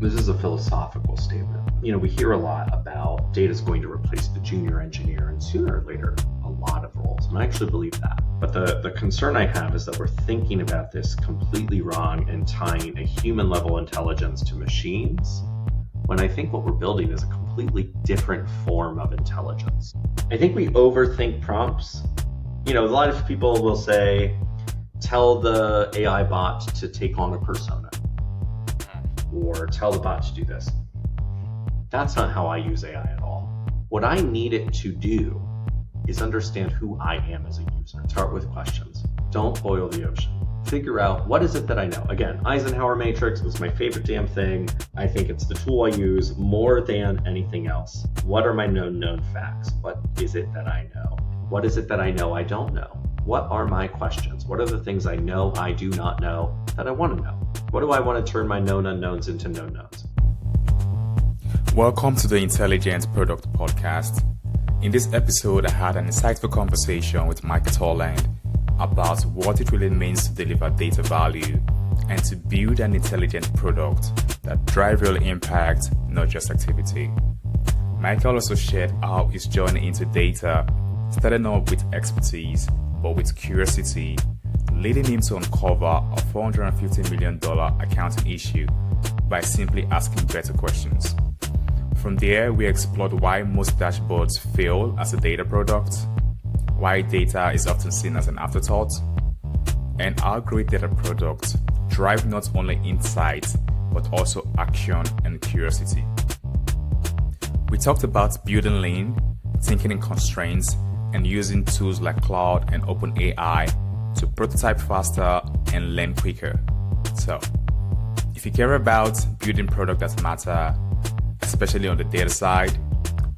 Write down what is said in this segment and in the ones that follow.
This is a philosophical statement. We hear a lot about data is going to replace the junior engineer, and sooner or later, a lot of roles. And I actually believe that. But the concern I have is that we're thinking about this completely wrong and tying a human level intelligence to machines, when I think what we're building is a completely different form of intelligence. I think we overthink prompts. A lot of people will say, tell the AI bot to take on a persona, or tell the bot to do this. That's not how I use AI at all. What I need it to do is understand who I am as a user. Start with questions. Don't boil the ocean. Figure out, what is it that I know? Again, Eisenhower Matrix was my favorite damn thing. I think it's the tool I use more than anything else. What are my known facts? What is it that I know? What is it that I know I don't know? What are my questions? What are the things I know I do not know that I want to know? What do I want to turn my known unknowns into known knowns? Welcome to the Intelligent Product Podcast. In this episode, I had an insightful conversation with Michael Toland about what it really means to deliver data value and to build an intelligent product that drives real impact, not just activity. Michael also shared how his journey into data started not with expertise, but with curiosity, leading him to uncover a $450 million accounting issue by simply asking better questions. From there, we explored why most dashboards fail as a data product, why data is often seen as an afterthought, and how great data products drive not only insight, but also action and curiosity. We talked about building lean, thinking in constraints, and using tools like Cloud and OpenAI to prototype faster and learn quicker. So, if you care about building products that matter, especially on the data side,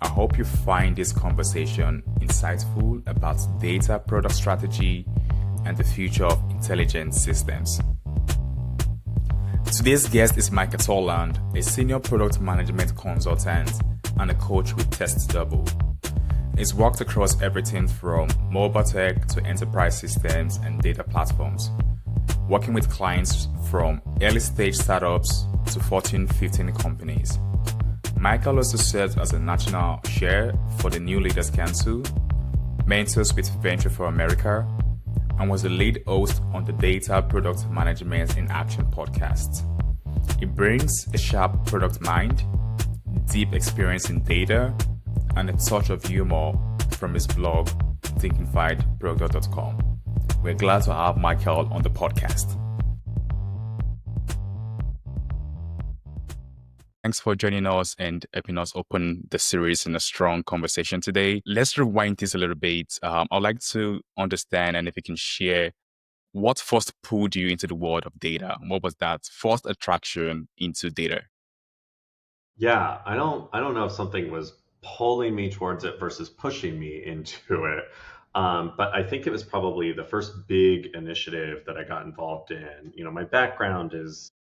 I hope you find this conversation insightful about data product strategy and the future of intelligent systems. Today's guest is Michael Toland, a senior product management consultant and a coach with TestDouble. He's worked across everything from mobile tech to enterprise systems and data platforms, working with clients from early stage startups to Fortune 15 companies. Michael also serves as a national chair for the New Leaders Council, mentors with Venture for America, and was the lead host on the Data Product Management in Action podcast. He brings a sharp product mind, deep experience in data, and a touch of humor from his blog, thinkingfiedproduct.com. We're glad to have Michael on the podcast. Thanks for joining us and helping us open the series in a strong conversation today. Let's rewind this a little bit. I'd like to understand, and if you can share, what first pulled you into the world of data? What was that first attraction into data? Yeah, I don't know if something was pulling me towards it versus pushing me into it. But I think it was probably the first big initiative that I got involved in. My background is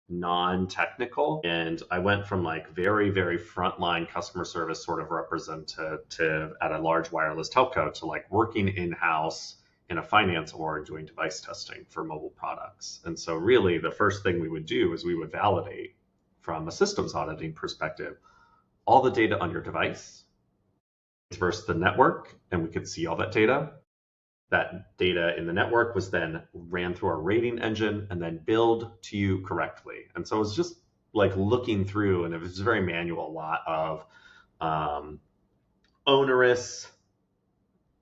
non-technical, and I went from very, very frontline customer service sort of representative at a large wireless telco to working in-house in a finance org doing device testing for mobile products. And so really the first thing we would do is we would validate from a systems auditing perspective all the data on your device versus the network, and we could see all that data. That data in the network was then ran through our rating engine and then billed to you correctly. And so it was just looking through, and it was very manual, a lot of onerous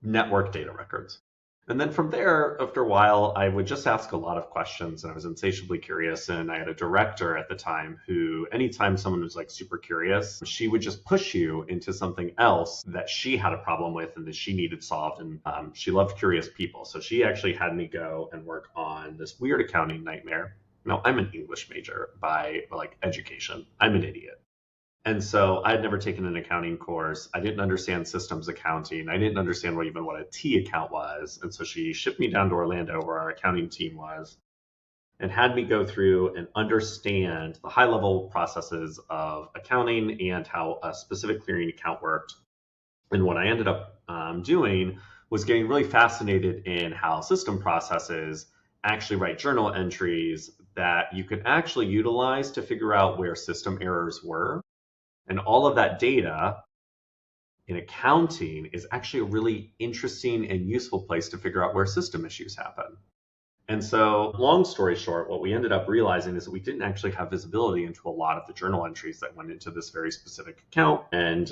network data records. And then from there, after a while, I would just ask a lot of questions, and I was insatiably curious. And I had a director at the time who, anytime someone was super curious, she would just push you into something else that she had a problem with and that she needed solved. And she loved curious people. So she actually had me go and work on this weird accounting nightmare. Now, I'm an English major by education. I'm an idiot. And so I had never taken an accounting course. I didn't understand systems accounting. I didn't understand what a T account was. And so she shipped me down to Orlando where our accounting team was and had me go through and understand the high level processes of accounting and how a specific clearing account worked. And what I ended up doing was getting really fascinated in how system processes actually write journal entries that you could actually utilize to figure out where system errors were. And all of that data in accounting is actually a really interesting and useful place to figure out where system issues happen. And so, long story short, what we ended up realizing is that we didn't actually have visibility into a lot of the journal entries that went into this very specific account. And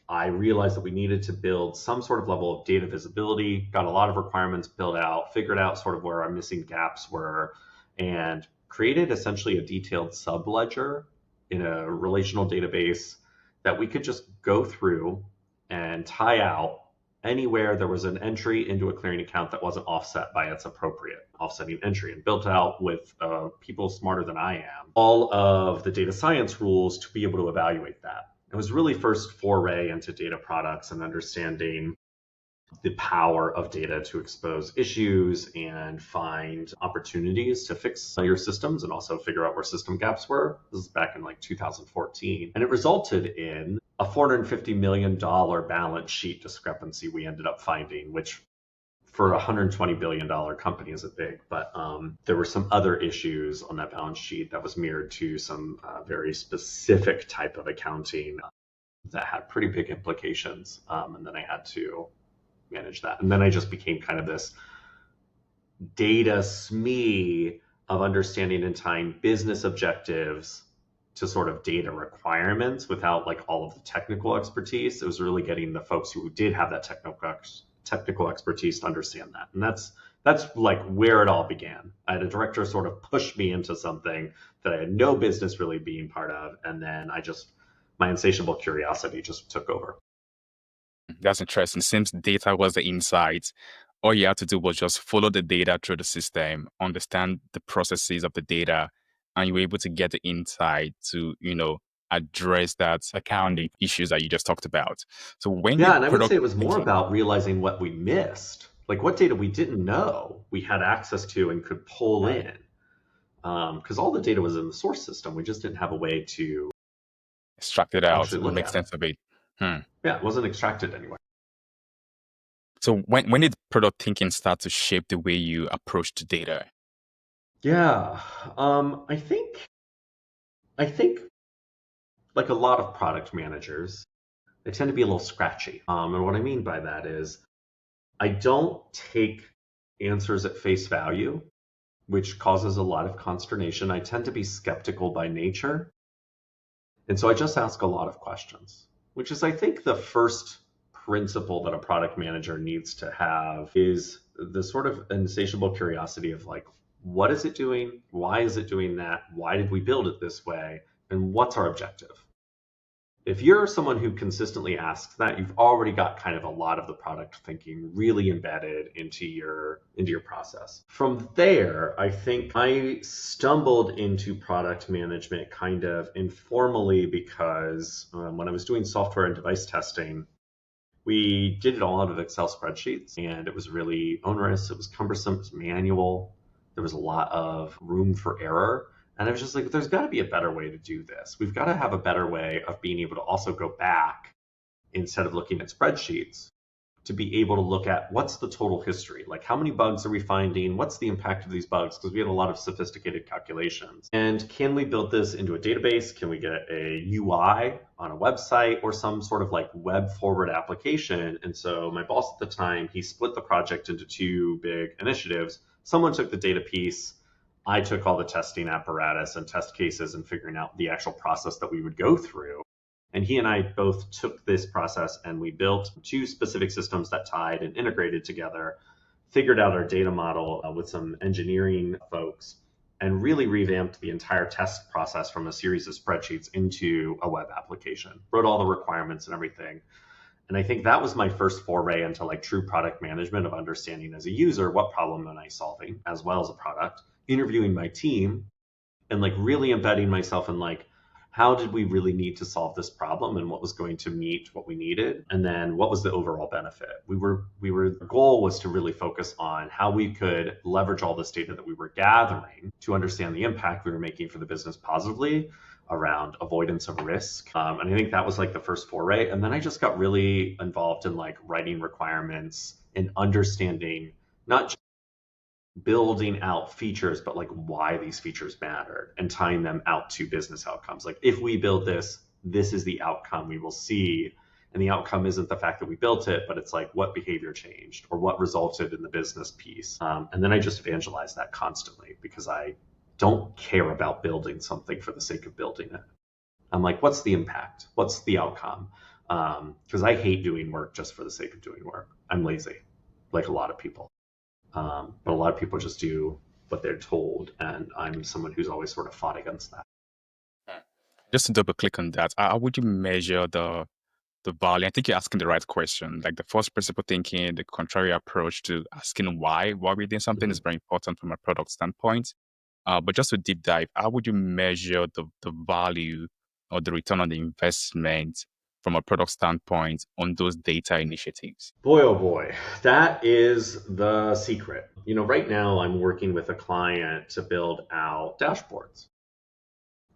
I realized that we needed to build some sort of level of data visibility, got a lot of requirements built out, figured out sort of where our missing gaps were, and created essentially a detailed subledger in a relational database that we could just go through and tie out anywhere there was an entry into a clearing account that wasn't offset by its appropriate offsetting entry, and built out with people smarter than I am all of the data science rules to be able to evaluate that. It was really first foray into data products and understanding the power of data to expose issues and find opportunities to fix your systems and also figure out where system gaps were. This is back in like 2014. And it resulted in a $450 million balance sheet discrepancy we ended up finding, which for a $120 billion company isn't big, but there were some other issues on that balance sheet that was mirrored to some very specific type of accounting that had pretty big implications. And then I had to manage that. And then I just became kind of this data SME of understanding and tying business objectives to sort of data requirements without like all of the technical expertise. It was really getting the folks who did have that technical expertise to understand that. And that's like where it all began. I had a director sort of push me into something that I had no business really being part of. And then my insatiable curiosity just took over. That's interesting. Since data was the insight, all you had to do was just follow the data through the system, understand the processes of the data, and you were able to get the insight to, address that accounting issues that you just talked about. So when Yeah, did and I would say product it was more thinking? about realizing what we missed, like what data we didn't know we had access to and could pull Right. in. Because all the data was in the source system. We just didn't have a way to Extract it out, actually look make at it. sense of it. Hmm. Yeah, it wasn't extracted anywhere. So when did product thinking start to shape the way you approached data? Yeah, I think like a lot of product managers, they tend to be a little scratchy. And what I mean by that is I don't take answers at face value, which causes a lot of consternation. I tend to be skeptical by nature. And so I just ask a lot of questions, which is, I think, the first principle that a product manager needs to have is the sort of insatiable curiosity of like, what is it doing? Why is it doing that? Why did we build it this way? And what's our objective? If you're someone who consistently asks that, you've already got kind of a lot of the product thinking really embedded into your process. From there, I think I stumbled into product management kind of informally because when I was doing software and device testing, we did it all out of Excel spreadsheets, and it was really onerous. It was cumbersome. It was manual. There was a lot of room for error. And I was just like, there's got to be a better way to do this. We've got to have a better way of being able to also go back instead of looking at spreadsheets to be able to look at what's the total history, like how many bugs are we finding, what's the impact of these bugs, because we had a lot of sophisticated calculations. And can we build this into a database? Can we get a UI on a website or some sort of like web forward application? And so my boss at the time, he split the project into two big initiatives. Someone took the data piece. I took all the testing apparatus and test cases and figuring out the actual process that we would go through. And he and I both took this process and we built two specific systems that tied and integrated together, figured out our data model with some engineering folks, and really revamped the entire test process from a series of spreadsheets into a web application, wrote all the requirements and everything. And I think that was my first foray into like true product management of understanding as a user, what problem am I solving, as well as a product, interviewing my team, and like really embedding myself in like, how did we really need to solve this problem and what was going to meet what we needed? And then what was the overall benefit? The goal was to really focus on how we could leverage all this data that we were gathering to understand the impact we were making for the business positively around avoidance of risk. And I think that was like the first foray. And then I just got really involved in like writing requirements and understanding not just building out features, but like why these features matter and tying them out to business outcomes. Like if we build this, this is the outcome we will see. And the outcome isn't the fact that we built it, but it's like what behavior changed or what resulted in the business piece. And then I just evangelize that constantly because I don't care about building something for the sake of building it. I'm like, what's the impact? What's the outcome? Because I hate doing work just for the sake of doing work. I'm lazy, like a lot of people. But a lot of people just do what they're told. And I'm someone who's always sort of fought against that. Just to double click on that, how would you measure the value? I think you're asking the right question. Like the first principle thinking, the contrary approach to asking why we're doing something is very important from a product standpoint. But just to deep dive, how would you measure the value or the return on the investment from a product standpoint on those data initiatives? Boy, oh boy, that is the secret. Right now I'm working with a client to build out dashboards.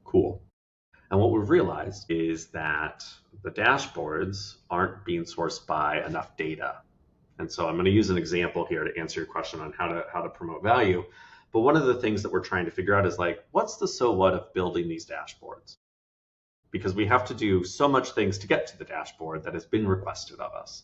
Cool. And what we've realized is that the dashboards aren't being sourced by enough data. And so I'm going to use an example here to answer your question on how to promote value. But one of the things that we're trying to figure out is like, what's the so what of building these dashboards? Because we have to do so much things to get to the dashboard that has been requested of us.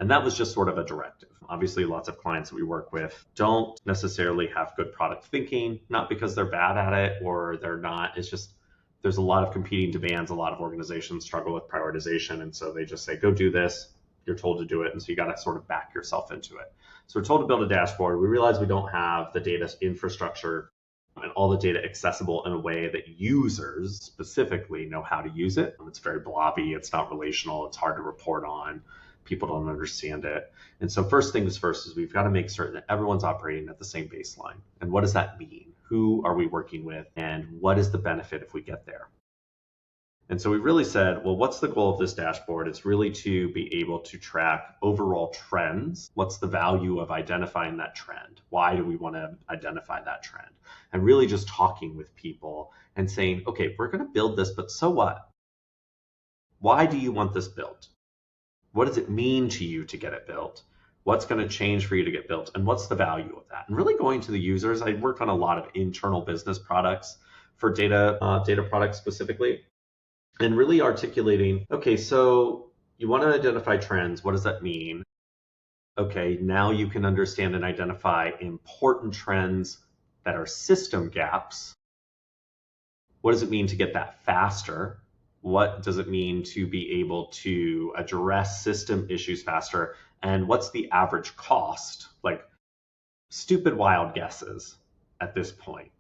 And that was just sort of a directive. Obviously, lots of clients that we work with don't necessarily have good product thinking, not because they're bad at it or they're not. It's just there's a lot of competing demands. A lot of organizations struggle with prioritization. And so they just say, go do this. You're told to do it. And so you got to sort of back yourself into it. So we're told to build a dashboard. We realize we don't have the data infrastructure and all the data accessible in a way that users specifically know how to use it. It's very blobby. It's not relational. It's hard to report on. People don't understand it. And so first things first is we've got to make certain that everyone's operating at the same baseline. And what does that mean? Who are we working with? And what is the benefit if we get there? And so we really said, well, what's the goal of this dashboard? It's really to be able to track overall trends. What's the value of identifying that trend? Why do we want to identify that trend? And really just talking with people and saying, okay, we're going to build this, but so what? Why do you want this built? What does it mean to you to get it built? What's going to change for you to get built? And what's the value of that? And really going to the users. I work on a lot of internal business products for data products specifically. And really articulating, okay, so you want to identify trends. What does that mean? Okay, now you can understand and identify important trends that are system gaps. What does it mean to get that faster? What does it mean to be able to address system issues faster? And what's the average cost? Like stupid wild guesses at this point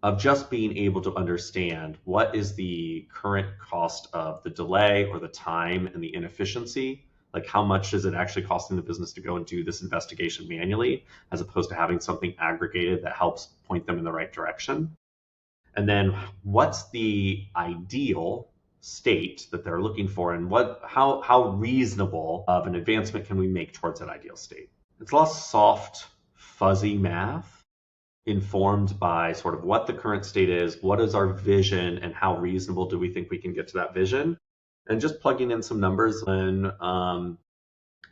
of just being able to understand what is the current cost of the delay or the time and the inefficiency. Like how much is it actually costing the business to go and do this investigation manually, as opposed to having something aggregated that helps point them in the right direction? And then what's the ideal state that they're looking for, and how reasonable of an advancement can we make towards that ideal state? It's a lot of soft, fuzzy math informed by sort of what the current state is, what is our vision, and how reasonable do we think we can get to that vision, and just plugging in some numbers and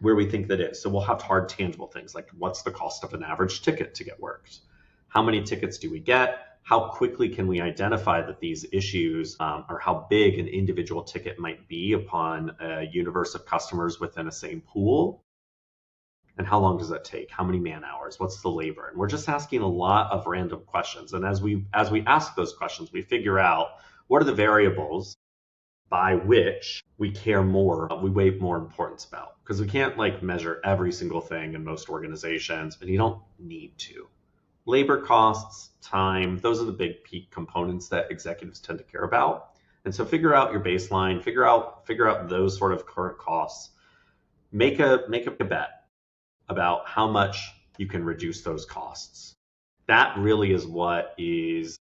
where we think that is. So we'll have hard, tangible things like what's the cost of an average ticket to get worked? How many tickets do we get? How quickly can we identify that these issues or how big an individual ticket might be upon a universe of customers within a same pool? And how long does that take? How many man hours? What's the labor? And we're just asking a lot of random questions. And as we ask those questions, we figure out what are the variables by which we care more, we weigh more importance about. Because we can't like measure every single thing in most organizations, and you don't need to. Labor costs, time, those are the big peak components that executives tend to care about. And so figure out your baseline, figure out those sort of current costs. Make a bet about how much you can reduce those costs. That really is what is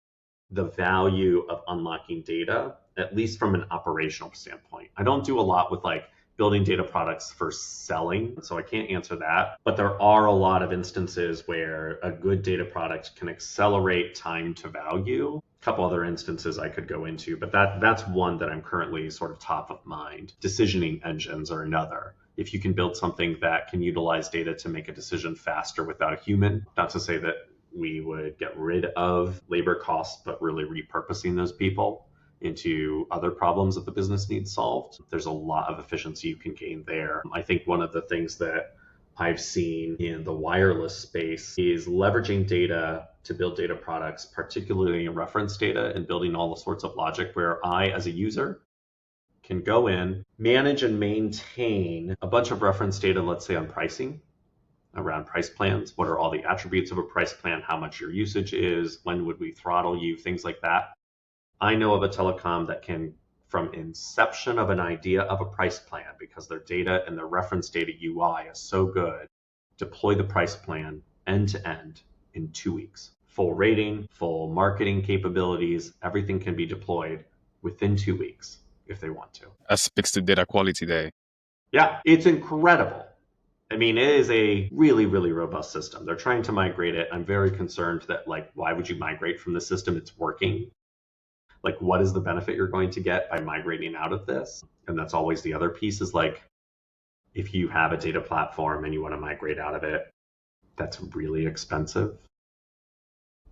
the value of unlocking data, at least from an operational standpoint. I don't do a lot with like building data products for selling, so I can't answer that. But there are a lot of instances where a good data product can accelerate time to value. A couple other instances I could go into, but that's one that I'm currently sort of top of mind. Decisioning engines are another. If you can build something that can utilize data to make a decision faster without a human, not to say that we would get rid of labor costs, but really repurposing those people into other problems that the business needs solved. There's a lot of efficiency you can gain there. I think one of the things that I've seen in the wireless space is leveraging data to build data products, particularly in reference data, and building all the sorts of logic where I, as a user, can go in, manage and maintain a bunch of reference data, let's say on pricing, around price plans. What are all the attributes of a price plan? How much your usage is? When would we throttle you? Things like that. I know of a telecom that can, from inception of an idea of a price plan, because their data and their reference data UI is so good, deploy the price plan end to end in 2 weeks. Full rating, full marketing capabilities, everything can be deployed within 2 weeks if they want to. That speaks to data quality there. Yeah, it's incredible. I mean, it is a really, really robust system. They're trying to migrate it. I'm very concerned that, like, why would you migrate from the system? It's working. Like, what is the benefit you're going to get by migrating out of this? And that's always the other piece is like, if you have a data platform and you want to migrate out of it, that's really expensive.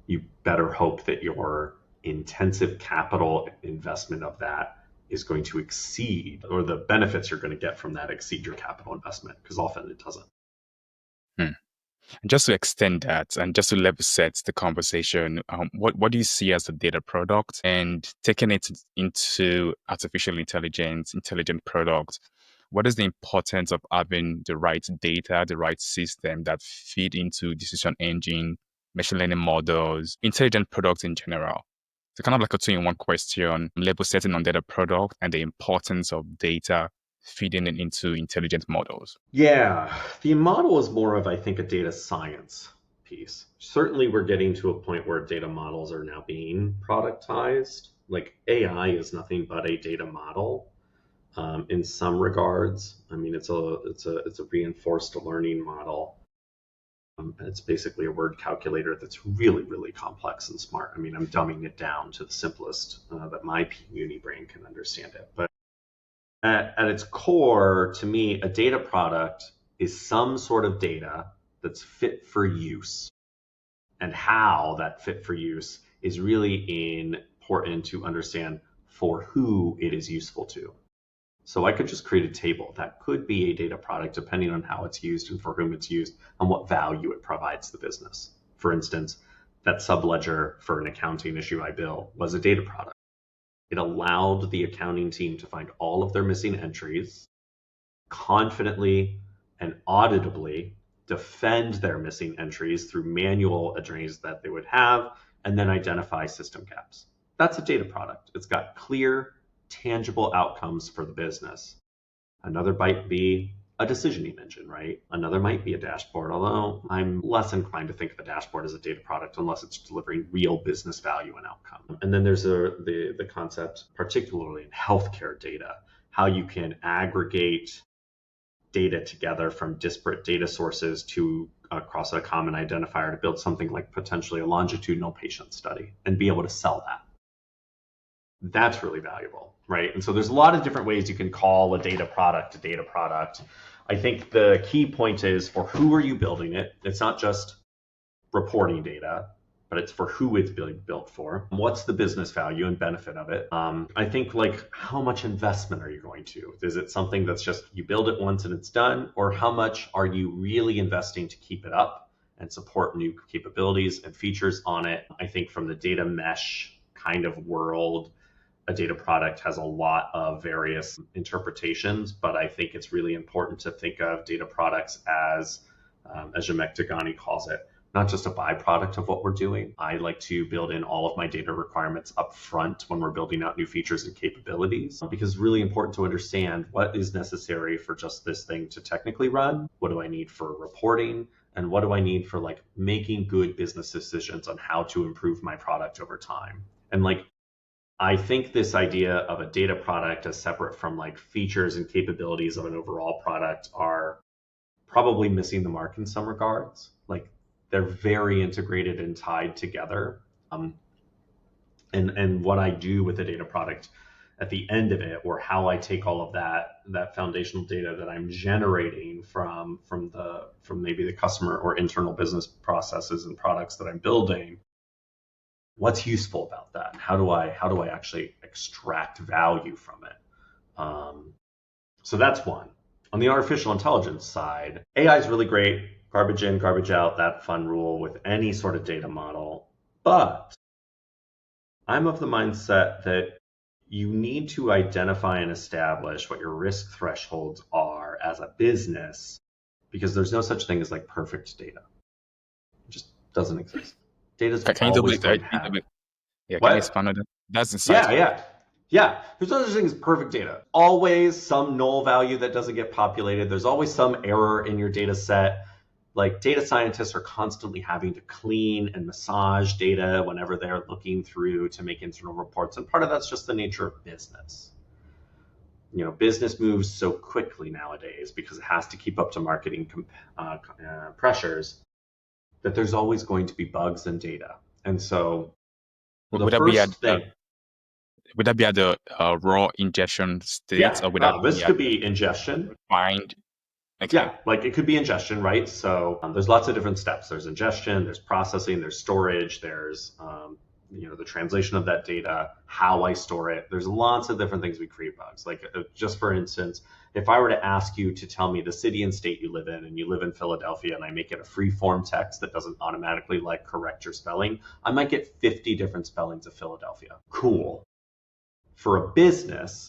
You better hope that your intensive capital investment of that is going to exceed, or the benefits you're going to get from that exceed your capital investment, because often it doesn't. And just to extend that and just to level set the conversation, what do you see as a data product, and taking it into artificial intelligence, intelligent products? What is the importance of having the right data, the right system that feed into decision engine, machine learning models, intelligent products in general? So kind of like a two-in-one question, level setting on data product and the importance of data feeding it into intelligent models. Yeah, the model is more of, I think, a data science piece. Certainly, we're getting to a point where data models are now being productized. Like, AI is nothing but a data model in some regards. I mean, it's a reinforced learning model. It's basically a word calculator that's really, really complex and smart. I mean, I'm dumbing it down to the simplest that my puny brain can understand it. But at its core, to me, a data product is some sort of data that's fit for use. And how that fit for use is really important to understand for who it is useful to. So I could just create a table that could be a data product depending on how it's used and for whom it's used and what value it provides the business. For instance, that subledger for an accounting issue I built was a data product. It allowed the accounting team to find all of their missing entries, confidently and auditably defend their missing entries through manual entries that they would have, and then identify system gaps. That's a data product. It's got clear, tangible outcomes for the business. Another might be a decisioning engine, right? Another might be a dashboard, although I'm less inclined to think of a dashboard as a data product unless it's delivering real business value and outcome. And then there's the concept, particularly in healthcare data, how you can aggregate data together from disparate data sources to across a common identifier to build something like potentially a longitudinal patient study and be able to sell that. That's really valuable, right? And so there's a lot of different ways you can call a data product a data product. I think the key point is, for who are you building it? It's not just reporting data, but it's for who it's being built for. What's the business value and benefit of it? I think, like, how much investment are you going to? Is it something that's just you build it once and it's done? Or how much are you really investing to keep it up and support new capabilities and features on it? I think from the data mesh kind of world, a data product has a lot of various interpretations, but I think it's really important to think of data products as Zhamek Dehghani calls it, not just a byproduct of what we're doing. I like to build in all of my data requirements up front when we're building out new features and capabilities, because it's really important to understand what is necessary for just this thing to technically run. What do I need for reporting? And what do I need for, like, making good business decisions on how to improve my product over time? And, like, I think this idea of a data product as separate from, like, features and capabilities of an overall product are probably missing the mark in some regards. Like, they're very integrated and tied together. And what I do with a data product at the end of it, or how I take all of that foundational data that I'm generating from maybe the customer or internal business processes and products that I'm building, what's useful about that? And how do I actually extract value from it? So that's one. On the artificial intelligence side, AI is really great. Garbage in, garbage out, that fun rule with any sort of data model. But I'm of the mindset that you need to identify and establish what your risk thresholds are as a business, because there's no such thing as like perfect data. It just doesn't exist. Data's Can you double always it? going to have. Yeah, can you What? expand on that? That's Yeah, insightful. yeah. Yeah, there's no such thing as perfect data. Always some null value that doesn't get populated. There's always some error in your data set. Like data scientists are constantly having to clean and massage data whenever they're looking through to make internal reports. And part of that's just the nature of business. You know, business moves so quickly nowadays because it has to keep up to marketing pressures that there's always going to be bugs in data. And so the Would that be at first thing, would that be at the raw ingestion state, yeah, or would that this be at could be ingestion. refined? Yeah, Okay. like it could be ingestion, right? So there's lots of different steps. There's ingestion, there's processing, there's storage, there's the translation of that data, how I store it. There's lots of different things we create bugs. Like just for instance, if I were to ask you to tell me the city and state you live in, and you live in Philadelphia, and I make it a free form text that doesn't automatically like correct your spelling, I might get 50 different spellings of Philadelphia. Cool. For a business,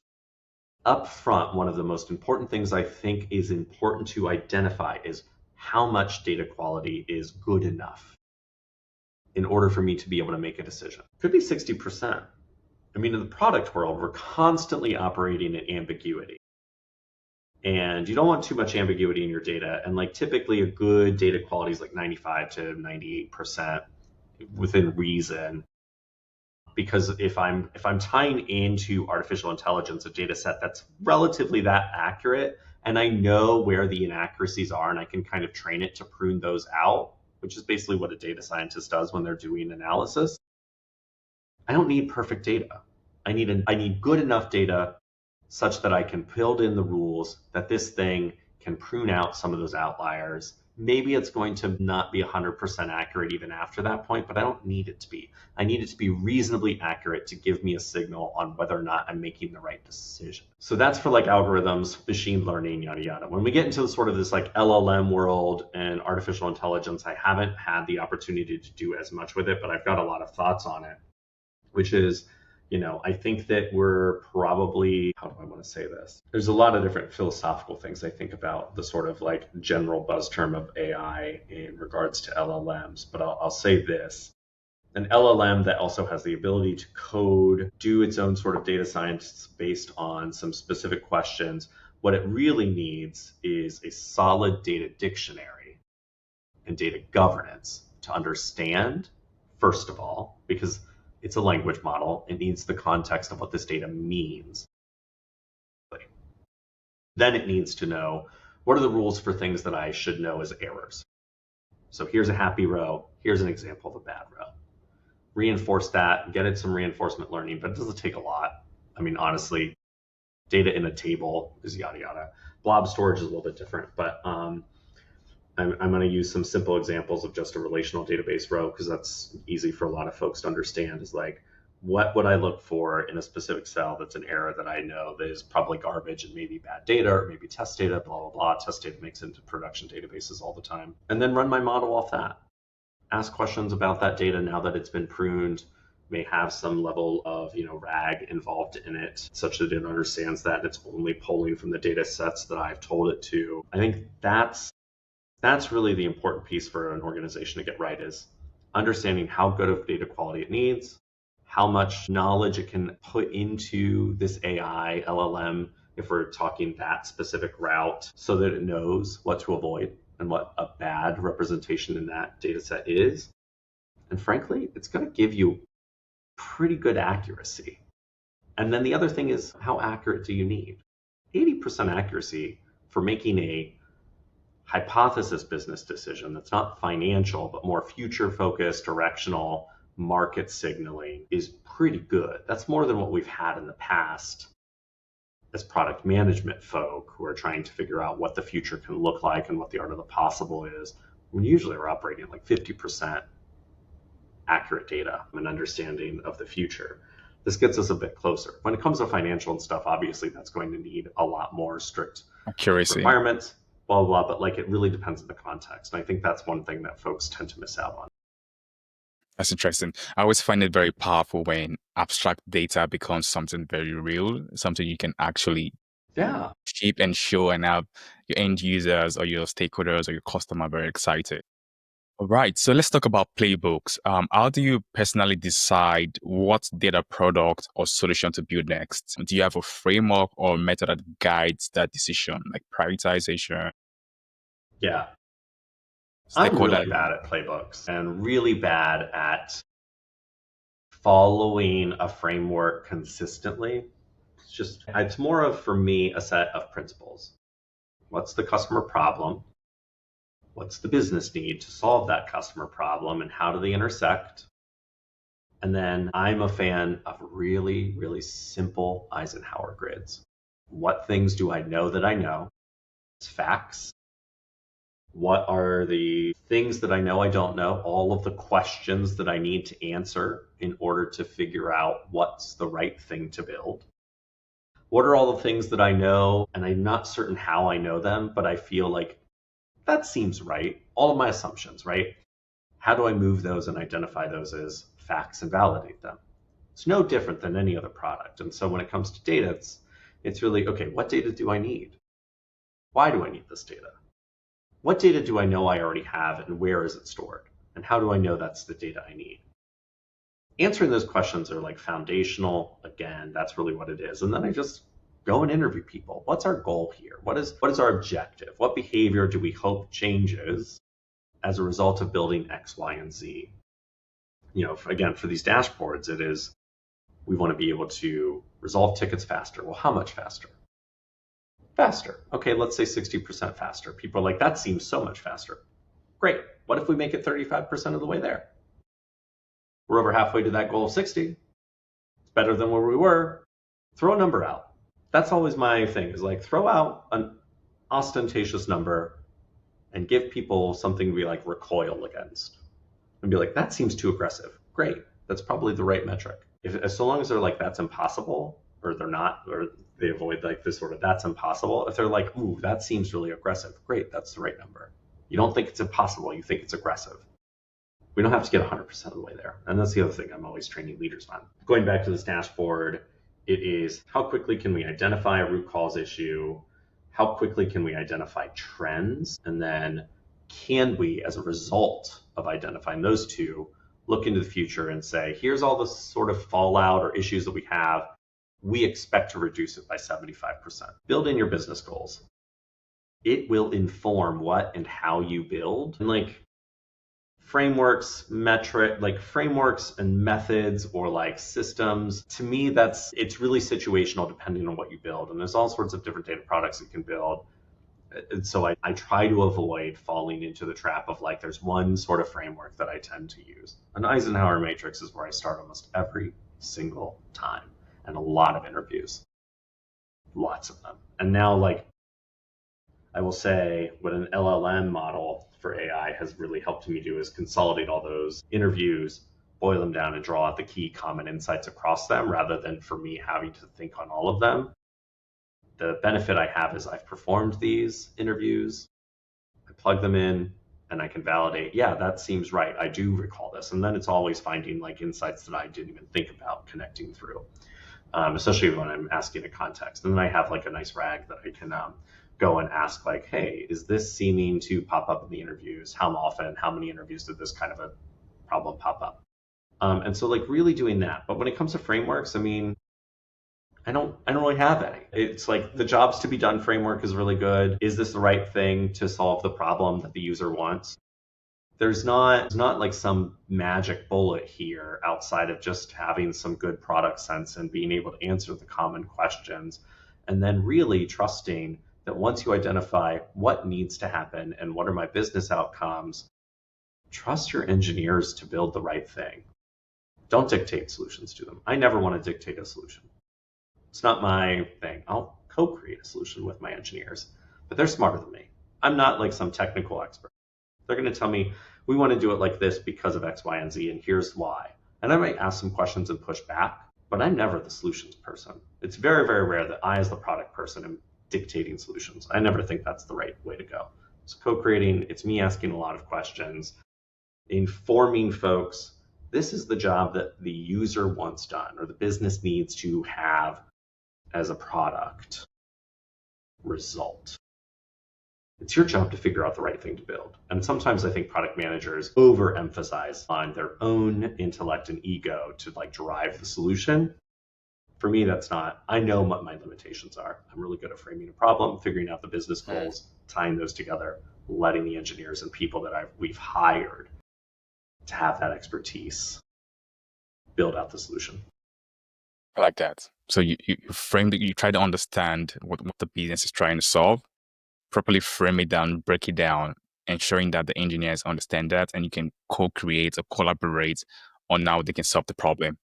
up front, one of the most important things I think is important to identify is how much data quality is good enough in order for me to be able to make a decision. It could be 60%. I mean, in the product world, we're constantly operating in ambiguity. And you don't want too much ambiguity in your data. And like typically a good data quality is like 95 to 98% within reason. Because if I'm tying into artificial intelligence a data set that's relatively that accurate, and I know where the inaccuracies are, and I can kind of train it to prune those out, which is basically what a data scientist does when they're doing analysis, I don't need perfect data. I need good enough data such that I can build in the rules that this thing can prune out some of those outliers. Maybe it's going to not be 100% accurate even after that point, but I don't need it to be. I need it to be reasonably accurate to give me a signal on whether or not I'm making the right decision. So that's for like algorithms, machine learning, yada, yada. When we get into sort of this like LLM world and artificial intelligence, I haven't had the opportunity to do as much with it, but I've got a lot of thoughts on it, which is, I think that we're probably, how do I want to say this? There's a lot of different philosophical things I think about the sort of like general buzz term of AI in regards to LLMs, but I'll say this. An LLM that also has the ability to code, do its own sort of data science based on some specific questions, what it really needs is a solid data dictionary and data governance to understand, first of all, because it's a language model. It needs the context of what this data means. Then it needs to know what are the rules for things that I should know as errors. So here's a happy row. Here's an example of a bad row. Reinforce that, get it some reinforcement learning, but it doesn't take a lot. I mean, honestly, data in a table is yada, yada. Blob storage is a little bit different, but I'm going to use some simple examples of just a relational database row because that's easy for a lot of folks to understand. Is like, what would I look for in a specific cell that's an error that I know that is probably garbage and maybe bad data or maybe test data, blah, blah, blah. Test data makes it into production databases all the time. And then run my model off that. Ask questions about that data now that it's been pruned, may have some level of RAG involved in it such that it understands that it's only pulling from the data sets that I've told it to. I think that's really the important piece for an organization to get right, is understanding how good of data quality it needs, how much knowledge it can put into this AI, LLM, if we're talking that specific route, so that it knows what to avoid and what a bad representation in that data set is. And frankly, it's going to give you pretty good accuracy. And then the other thing is, how accurate do you need? 80% accuracy for making a hypothesis business decision that's not financial, but more future focused, directional, market signaling is pretty good. That's more than what we've had in the past as product management folk who are trying to figure out what the future can look like and what the art of the possible is. When usually we're operating at like 50% accurate data and understanding of the future. This gets us a bit closer. When it comes to financial and stuff, obviously that's going to need a lot more strict accuracy. requirements, blah, blah, blah, but like it really depends on the context. And I think that's one thing that folks tend to miss out on. That's interesting. I always find it very powerful when abstract data becomes something very real, something you can actually shape and show and have your end users or your stakeholders or your customer very excited. All right, so let's talk about playbooks. How do you personally decide what data product or solution to build next? Do you have a framework or method that guides that decision, like prioritization? Yeah. I'm really bad at playbooks and really bad at following a framework consistently. It's more of, for me, a set of principles. What's the customer problem? What's the business need to solve that customer problem, and how do they intersect? And then I'm a fan of really, really simple Eisenhower grids. What things do I know that I know? It's facts. What are the things that I know I don't know? All of the questions that I need to answer in order to figure out what's the right thing to build. What are all the things that I know and I'm not certain how I know them, but I feel like that seems right. All of my assumptions, right? How do I move those and identify those as facts and validate them? It's no different than any other product. And so when it comes to data, it's really, okay, what data do I need? Why do I need this data? What data do I know I already have and where is it stored? And how do I know that's the data I need? Answering those questions are like foundational. Again, that's really what it is. And then I just go and interview people. What's our goal here? What is our objective? What behavior do we hope changes as a result of building X, Y, and Z? Again, for these dashboards, it is, we want to be able to resolve tickets faster. Well, how much faster? Faster. Okay, let's say 60% faster. People are like, that seems so much faster. Great. What if we make it 35% of the way there? We're over halfway to that goal of 60. It's better than where we were. Throw a number out. That's always my thing, is like, throw out an ostentatious number and give people something to be like recoil against. And be like, that seems too aggressive. Great. That's probably the right metric. So long as they're like, that's impossible, or they're not, or they avoid like this sort of, that's impossible. If they're like, ooh, that seems really aggressive. Great. That's the right number. You don't think it's impossible. You think it's aggressive. We don't have to get 100% of the way there. And that's the other thing I'm always training leaders on. Going back to this dashboard, it is, how quickly can we identify a root cause issue? How quickly can we identify trends? And then can we, as a result of identifying those two, look into the future and say, here's all the sort of fallout or issues that we have. We expect to reduce it by 75%. Build in your business goals. It will inform what and how you build. And like frameworks and methods or like systems, to me, it's really situational depending on what you build. And there's all sorts of different data products you can build. And so I try to avoid falling into the trap of like, there's one sort of framework that I tend to use. An Eisenhower Matrix is where I start almost every single time, and a lot of interviews, lots of them. And now, like, I will say what an LLM model for AI has really helped me do is consolidate all those interviews, boil them down, and draw out the key common insights across them, rather than for me having to think on all of them. The benefit I have is I've performed these interviews, I plug them in, and I can validate, yeah, that seems right. I do recall this. And then it's always finding like insights that I didn't even think about connecting through, especially when I'm asking a context. And then I have like a nice rag that I can go and ask like, hey, is this seeming to pop up in the interviews? How often? How many interviews did this kind of a problem pop up? And so like really doing that. But when it comes to frameworks, I mean, I don't really have any. It's like the jobs to be done framework is really good. Is this the right thing to solve the problem that the user wants? There's not like some magic bullet here outside of just having some good product sense and being able to answer the common questions, and then really trusting that once you identify what needs to happen and what are my business outcomes, trust your engineers to build the right thing. Don't dictate solutions to them. I never want to dictate a solution. It's not my thing. I'll co-create a solution with my engineers, but they're smarter than me. I'm not like some technical expert. They're going to tell me, we want to do it like this because of X, Y, and Z, and here's why. And I might ask some questions and push back, but I'm never the solutions person. It's very, very rare that I, as the product person, am dictating solutions. I never think that's the right way to go. It's co-creating. It's me asking a lot of questions, informing folks. This is the job that the user wants done or the business needs to have as a product result. It's your job to figure out the right thing to build. And sometimes I think product managers overemphasize on their own intellect and ego to like drive the solution. For me, that's not. I know what my limitations are. I'm really good at framing a problem, figuring out the business goals, tying those together, letting the engineers and people that we've hired to have that expertise build out the solution. I like that. So you framed it, you try to understand what the business is trying to solve, properly frame it down, break it down, ensuring that the engineers understand that, and you can co-create or collaborate on how they can solve the problem.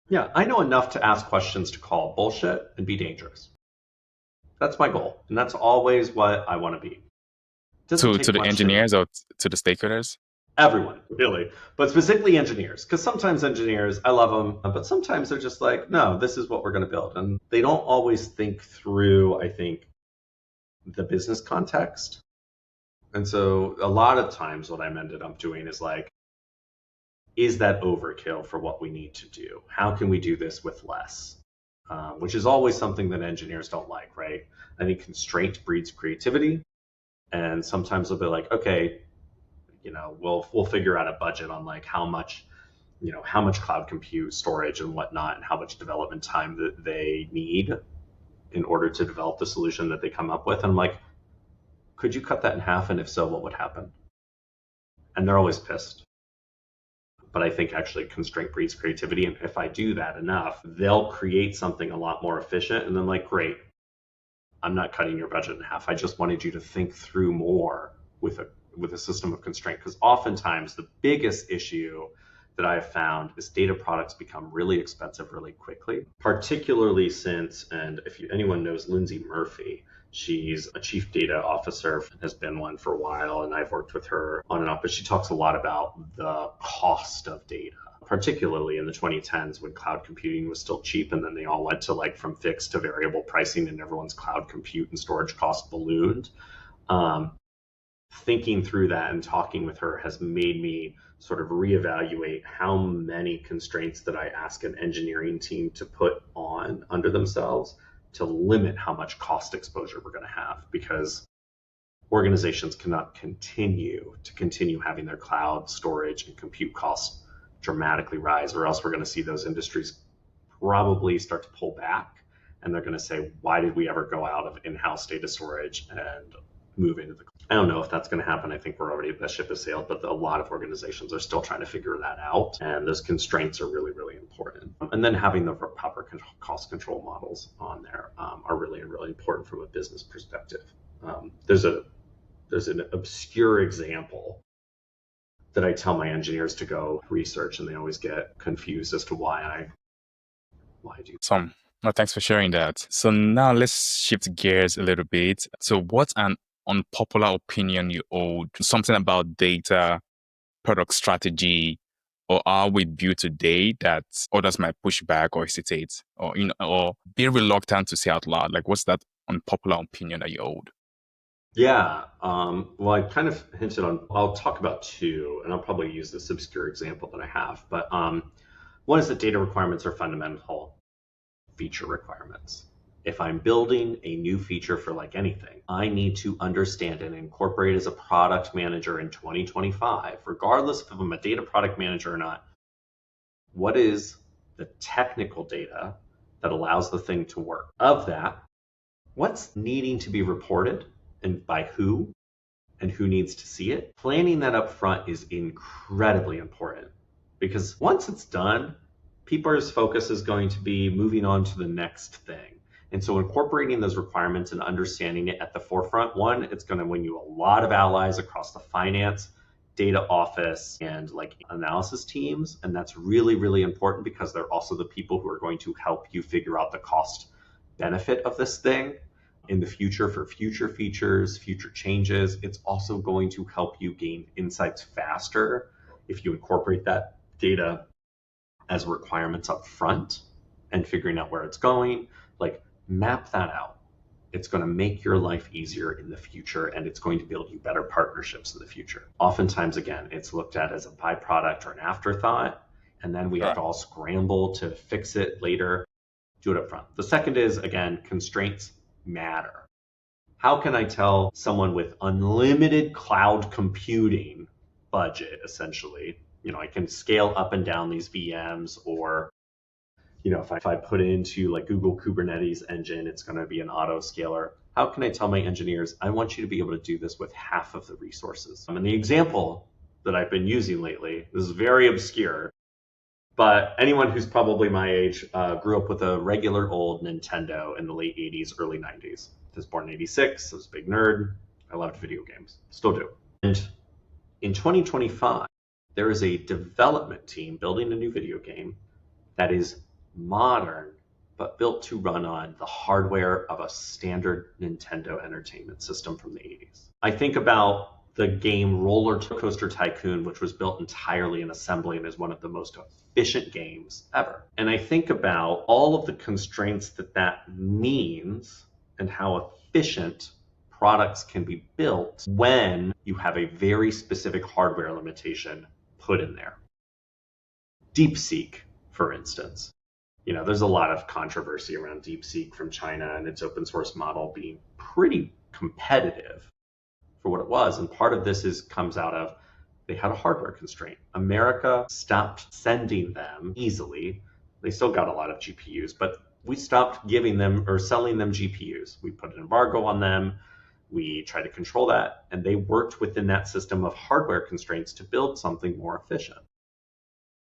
Yeah, I know enough to ask questions to call bullshit and be dangerous. That's my goal, and that's always what I want to be. To the engineers or to the stakeholders? Everyone, really, but specifically engineers, because sometimes engineers, I love them, but sometimes they're just like, no, this is what we're going to build. And they don't always think through, I think, the business context. And so a lot of times what I'm ended up doing is like, is that overkill for what we need to do? How can we do this with less? Which is always something that engineers don't like, right? I think constraint breeds creativity. And sometimes they'll be like, okay, we'll figure out a budget on like how much cloud compute storage and whatnot, and how much development time that they need in order to develop the solution that they come up with. And I'm like, could you cut that in half? And if so, what would happen? And they're always pissed. But I think actually constraint breeds creativity. And if I do that enough, they'll create something a lot more efficient. And then like, great, I'm not cutting your budget in half. I just wanted you to think through more with a system of constraint. Because oftentimes the biggest issue that I have found is data products become really expensive really quickly, particularly since, and if anyone knows Lindsay Murphy, she's a chief data officer, has been one for a while, and I've worked with her on and off, but she talks a lot about the cost of data, particularly in the 2010s when cloud computing was still cheap, and then they all went to like from fixed to variable pricing, and everyone's cloud compute and storage costs ballooned. Thinking through that and talking with her has made me sort of reevaluate how many constraints that I ask an engineering team to put on under themselves to limit how much cost exposure we're going to have, because organizations cannot continue having their cloud storage and compute costs dramatically rise, or else we're going to see those industries probably start to pull back, and they're going to say, why did we ever go out of in-house data storage and move into the cloud? I don't know if that's going to happen. I think that ship has sailed, but a lot of organizations are still trying to figure that out. And those constraints are really, really important. And then having the proper cost control models on there are really, really important from a business perspective. There's an obscure example that I tell my engineers to go research, and they always get confused as to why I do. Well, thanks for sharing that. So now let's shift gears a little bit. So what's an unpopular opinion you hold, something about data, product strategy, or how we build today that others might push back or hesitate, or or be reluctant to say out loud? Like, what's that unpopular opinion that you hold? Yeah, well, I kind of hinted on. I'll talk about two, and I'll probably use this obscure example that I have. But one is that data requirements are fundamental feature requirements. If I'm building a new feature for like anything, I need to understand and incorporate as a product manager in 2025, regardless if I'm a data product manager or not, what is the technical data that allows the thing to work? Of that, what's needing to be reported and by who, and who needs to see it? Planning that up front is incredibly important, because once it's done, people's focus is going to be moving on to the next thing. And so incorporating those requirements and understanding it at the forefront, one, it's going to win you a lot of allies across the finance data office and like analysis teams. And that's really, really important because they're also the people who are going to help you figure out the cost benefit of this thing in the future for future features, future changes. It's also going to help you gain insights faster if you incorporate that data as requirements up front and figuring out where it's going. Like, map that out. It's going to make your life easier in the future, and it's going to build you better partnerships in the future. Oftentimes, again, it's looked at as a byproduct or an afterthought, and then we have to all scramble to fix it later. Do it up front. The second is, again, constraints matter. How can I tell someone with unlimited cloud computing budget, essentially, I can scale up and down these VMs, or if I put it into like Google Kubernetes engine, it's going to be an auto scaler. How can I tell my engineers, I want you to be able to do this with half of the resources? And the example that I've been using lately, this is very obscure, but anyone who's probably my age grew up with a regular old Nintendo in the late 80s, early 90s. I was born in 86. I was a big nerd. I loved video games. Still do. And in 2025, there is a development team building a new video game that is modern, but built to run on the hardware of a standard Nintendo Entertainment System from the 80s. I think about the game Roller Coaster Tycoon, which was built entirely in assembly and is one of the most efficient games ever. And I think about all of the constraints that means and how efficient products can be built when you have a very specific hardware limitation put in there. DeepSeek, for instance. There's a lot of controversy around DeepSeek from China and its open source model being pretty competitive for what it was. And part of this comes out of they had a hardware constraint. America stopped sending them easily. They still got a lot of GPUs, but we stopped giving them or selling them GPUs. We put an embargo on them. We tried to control that, and they worked within that system of hardware constraints to build something more efficient.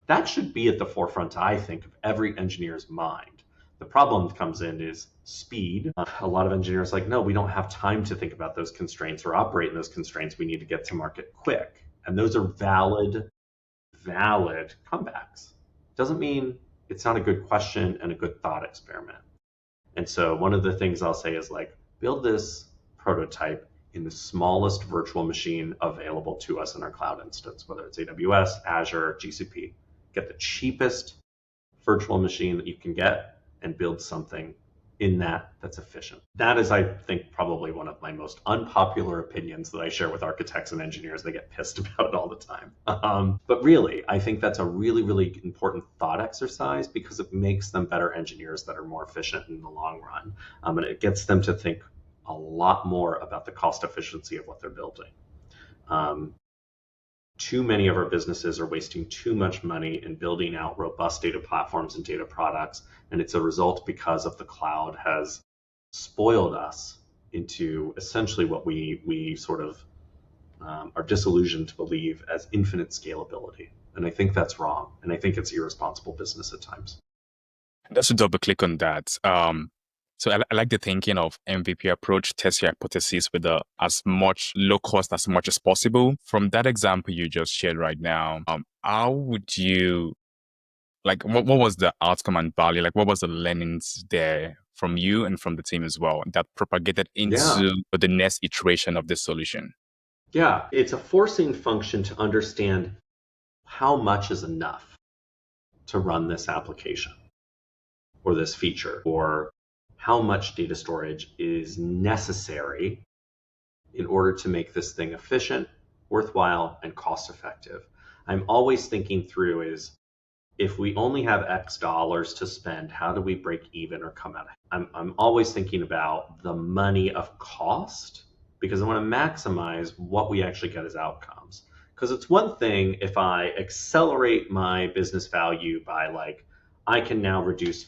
That should be at the forefront, I think, of every engineer's mind. The problem comes in is speed. A lot of engineers are like, no, we don't have time to think about those constraints or operate in those constraints. We need to get to market quick. And those are valid comebacks. Doesn't mean it's not a good question and a good thought experiment. And so one of the things I'll say is like, build this prototype in the smallest virtual machine available to us in our cloud instance, whether it's AWS, Azure, GCP. Get the cheapest virtual machine that you can get and build something in that's efficient. That is, I think, probably one of my most unpopular opinions that I share with architects and engineers. They get pissed about it all the time. But really, I think that's a really, really important thought exercise because it makes them better engineers that are more efficient in the long run. And it gets them to think a lot more about the cost efficiency of what they're building. Too many of our businesses are wasting too much money in building out robust data platforms and data products. And it's a result because of the cloud has spoiled us into essentially what we sort of are disillusioned to believe as infinite scalability. And I think that's wrong. And I think it's irresponsible business at times. Just to double click on that. So I like the thinking of MVP approach, test your hypothesis with as much low cost as much as possible. From that example you just shared right now, how would you, like, what was the outcome and value? Like, what was the learnings there from you and from the team as well that propagated into the next iteration of this solution? Yeah, it's a forcing function to understand how much is enough to run this application or this feature, or how much data storage is necessary in order to make this thing efficient, worthwhile, and cost effective. I'm always thinking through is, if we only have X dollars to spend, how do we break even or come out? I'm always thinking about the money of cost because I want to maximize what we actually get as outcomes. Because it's one thing if I accelerate my business value by I can now reduce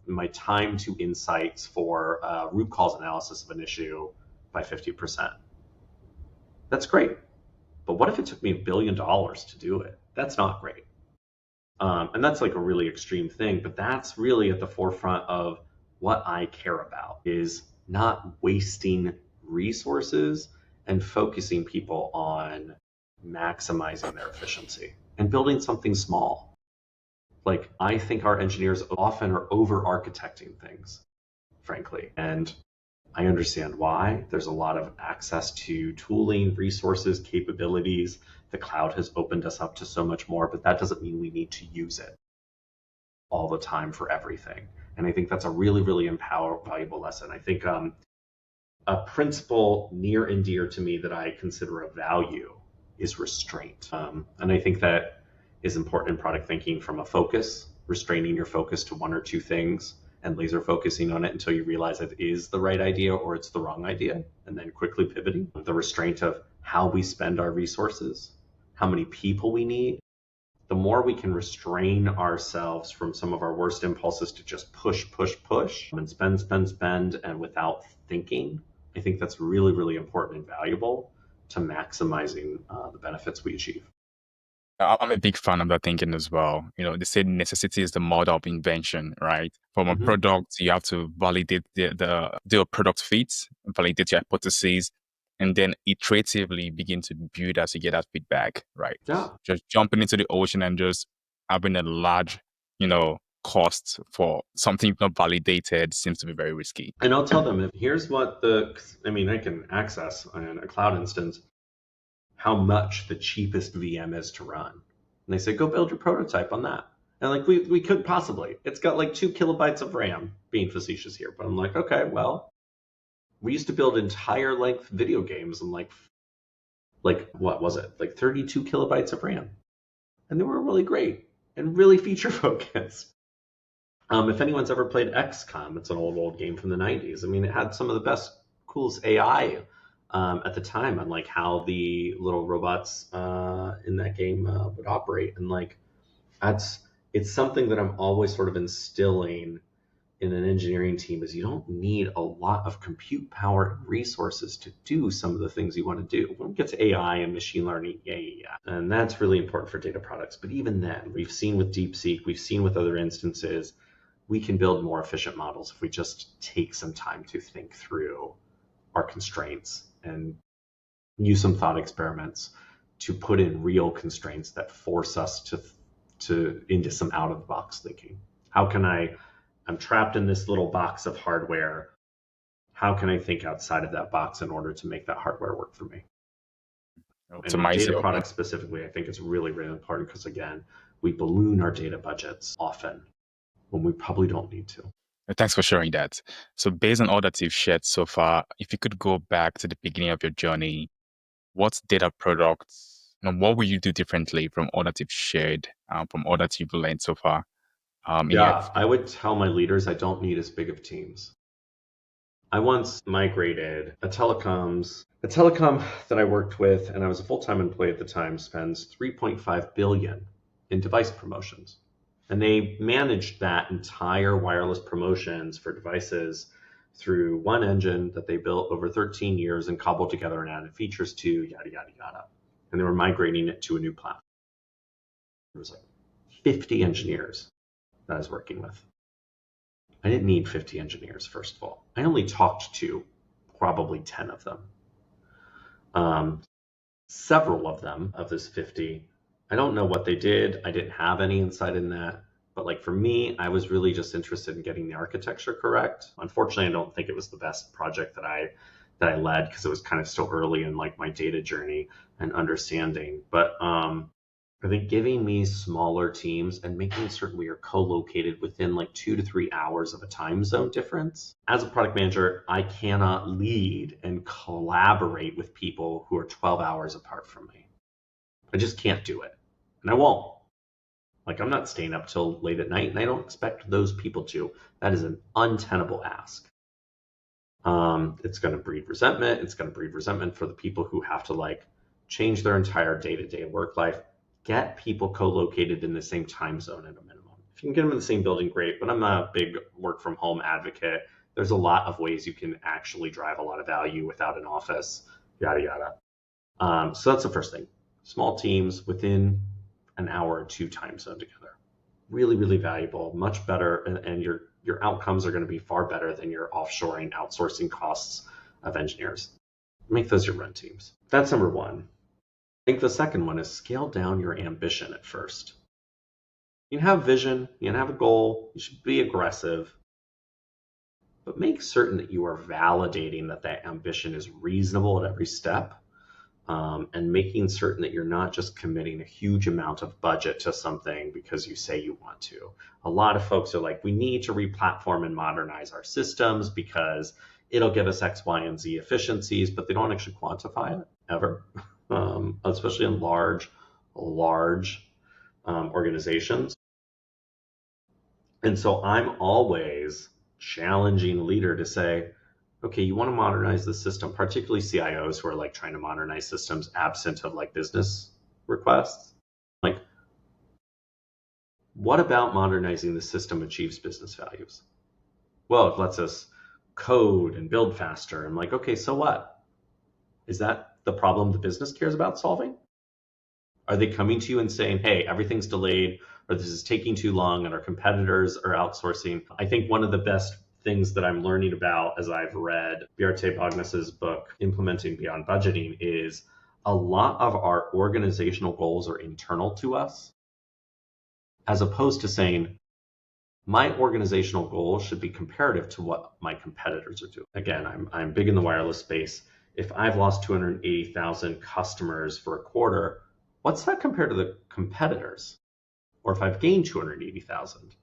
my time to insights for root cause analysis of an issue by 50%. That's great. But what if it took me $1 billion to do it? That's not great. And that's a really extreme thing, but that's really at the forefront of what I care about, is not wasting resources and focusing people on maximizing their efficiency and building something small. Like, I think our engineers often are over-architecting things, frankly. And I understand why. There's a lot of access to tooling, resources, capabilities. The cloud has opened us up to so much more, but that doesn't mean we need to use it all the time for everything. And I think that's a really, really valuable lesson. I think a principle near and dear to me that I consider a value is restraint. And I think that is important in product thinking from a focus, restraining your focus to one or two things and laser focusing on it until you realize it is the right idea or it's the wrong idea, and then quickly pivoting. The restraint of how we spend our resources, how many people we need. The more we can restrain ourselves from some of our worst impulses to just push, and spend, and without thinking, I think that's really, really important and valuable to maximizing the benefits we achieve. I'm a big fan of that thinking as well. They say necessity is the mother of invention, right? From a product, you have to validate the product fits, validate your hypotheses, and then iteratively begin to build as you get that feedback, right? Yeah. Just jumping into the ocean and just having a large, cost for something not validated seems to be very risky. And I'll tell them, here's what I can access on a cloud instance how much the cheapest VM is to run. And they say, go build your prototype on that. And like, we could possibly. It's got like 2 kilobytes of RAM, being facetious here. But I'm like, okay, well, we used to build entire length video games and like what was it? Like 32 kilobytes of RAM. And they were really great and really feature focused. If anyone's ever played XCOM, it's an old game from the 90s. I mean, it had some of the best, coolest AI at the time on like how the little robots in that game would operate. And like, it's something that I'm always sort of instilling in an engineering team is you don't need a lot of compute power and resources to do some of the things you want to do. When we get to AI and machine learning, yeah. And that's really important for data products. But even then, we've seen with DeepSeek, we've seen with other instances, we can build more efficient models if we just take some time to think through our constraints and use some thought experiments to put in real constraints that force us into some out of the box thinking. I'm trapped in this little box of hardware. How can I think outside of that box in order to make that hardware work for me? And data products specifically, I think it's really, really important because, again, we balloon our data budgets often when we probably don't need to. Thanks for sharing that. So based on all that you've shared so far, if you could go back to the beginning of your journey, what data products, what will you do differently from all that you've shared, from all that you've learned so far? I would tell my leaders I don't need as big of teams. I once migrated a telecom that I worked with, and I was a full-time employee at the time, spends $3.5 billion in device promotions. And they managed that entire wireless promotions for devices through one engine that they built over 13 years and cobbled together and added features to, yada, yada, yada. And they were migrating it to a new platform. There was like 50 engineers that I was working with. I didn't need 50 engineers, first of all. I only talked to probably 10 of them. Several of them, of those 50, I don't know what they did. I didn't have any insight in that. But like for me, I was really just interested in getting the architecture correct. Unfortunately, I don't think it was the best project that I led because it was kind of still early in like my data journey and understanding. But I think giving me smaller teams and making certain we are co-located within like 2 to 3 hours of a time zone difference. As a product manager, I cannot lead and collaborate with people who are 12 hours apart from me. I just can't do it. And I won't. Like, I'm not staying up till late at night, and I don't expect those people to. That is an untenable ask. It's going to breed resentment. It's going to breed resentment for the people who have to like change their entire day-to-day work life. Get people co-located in the same time zone at a minimum. If you can get them in the same building, great. But I'm a big work from home advocate. There's a lot of ways you can actually drive a lot of value without an office, yada, yada. So that's the first thing. Small teams within an hour or two time zone together. Really, really valuable, much better. And your outcomes are going to be far better than your offshoring, outsourcing costs of engineers. Make those your run teams. That's number one. I think the second one is scale down your ambition at first. You can have vision, you can have a goal, you should be aggressive, but make certain that you are validating that that ambition is reasonable at every step, and making certain that you're not just committing a huge amount of budget to something because you say you want to. A lot of folks are like, we need to replatform and modernize our systems because it'll give us X, Y, and Z efficiencies, but they don't actually quantify it ever, especially in large organizations. And so I'm always challenging a leader to say, okay, you want to modernize the system, particularly CIOs who are like trying to modernize systems absent of like business requests. Like, what about modernizing the system achieves business values? Well, it lets us code and build faster. I'm like, okay, so what? Is that the problem the business cares about solving? Are they coming to you and saying, hey, everything's delayed, or this is taking too long and our competitors are outsourcing? I think one of the best things that I'm learning about as I've read Bjarte Bagnes's book, Implementing Beyond Budgeting, is a lot of our organizational goals are internal to us, as opposed to saying, my organizational goals should be comparative to what my competitors are doing. Again, I'm big in the wireless space. If I've lost 280,000 customers for a quarter, what's that compared to the competitors? Or if I've gained 280,000,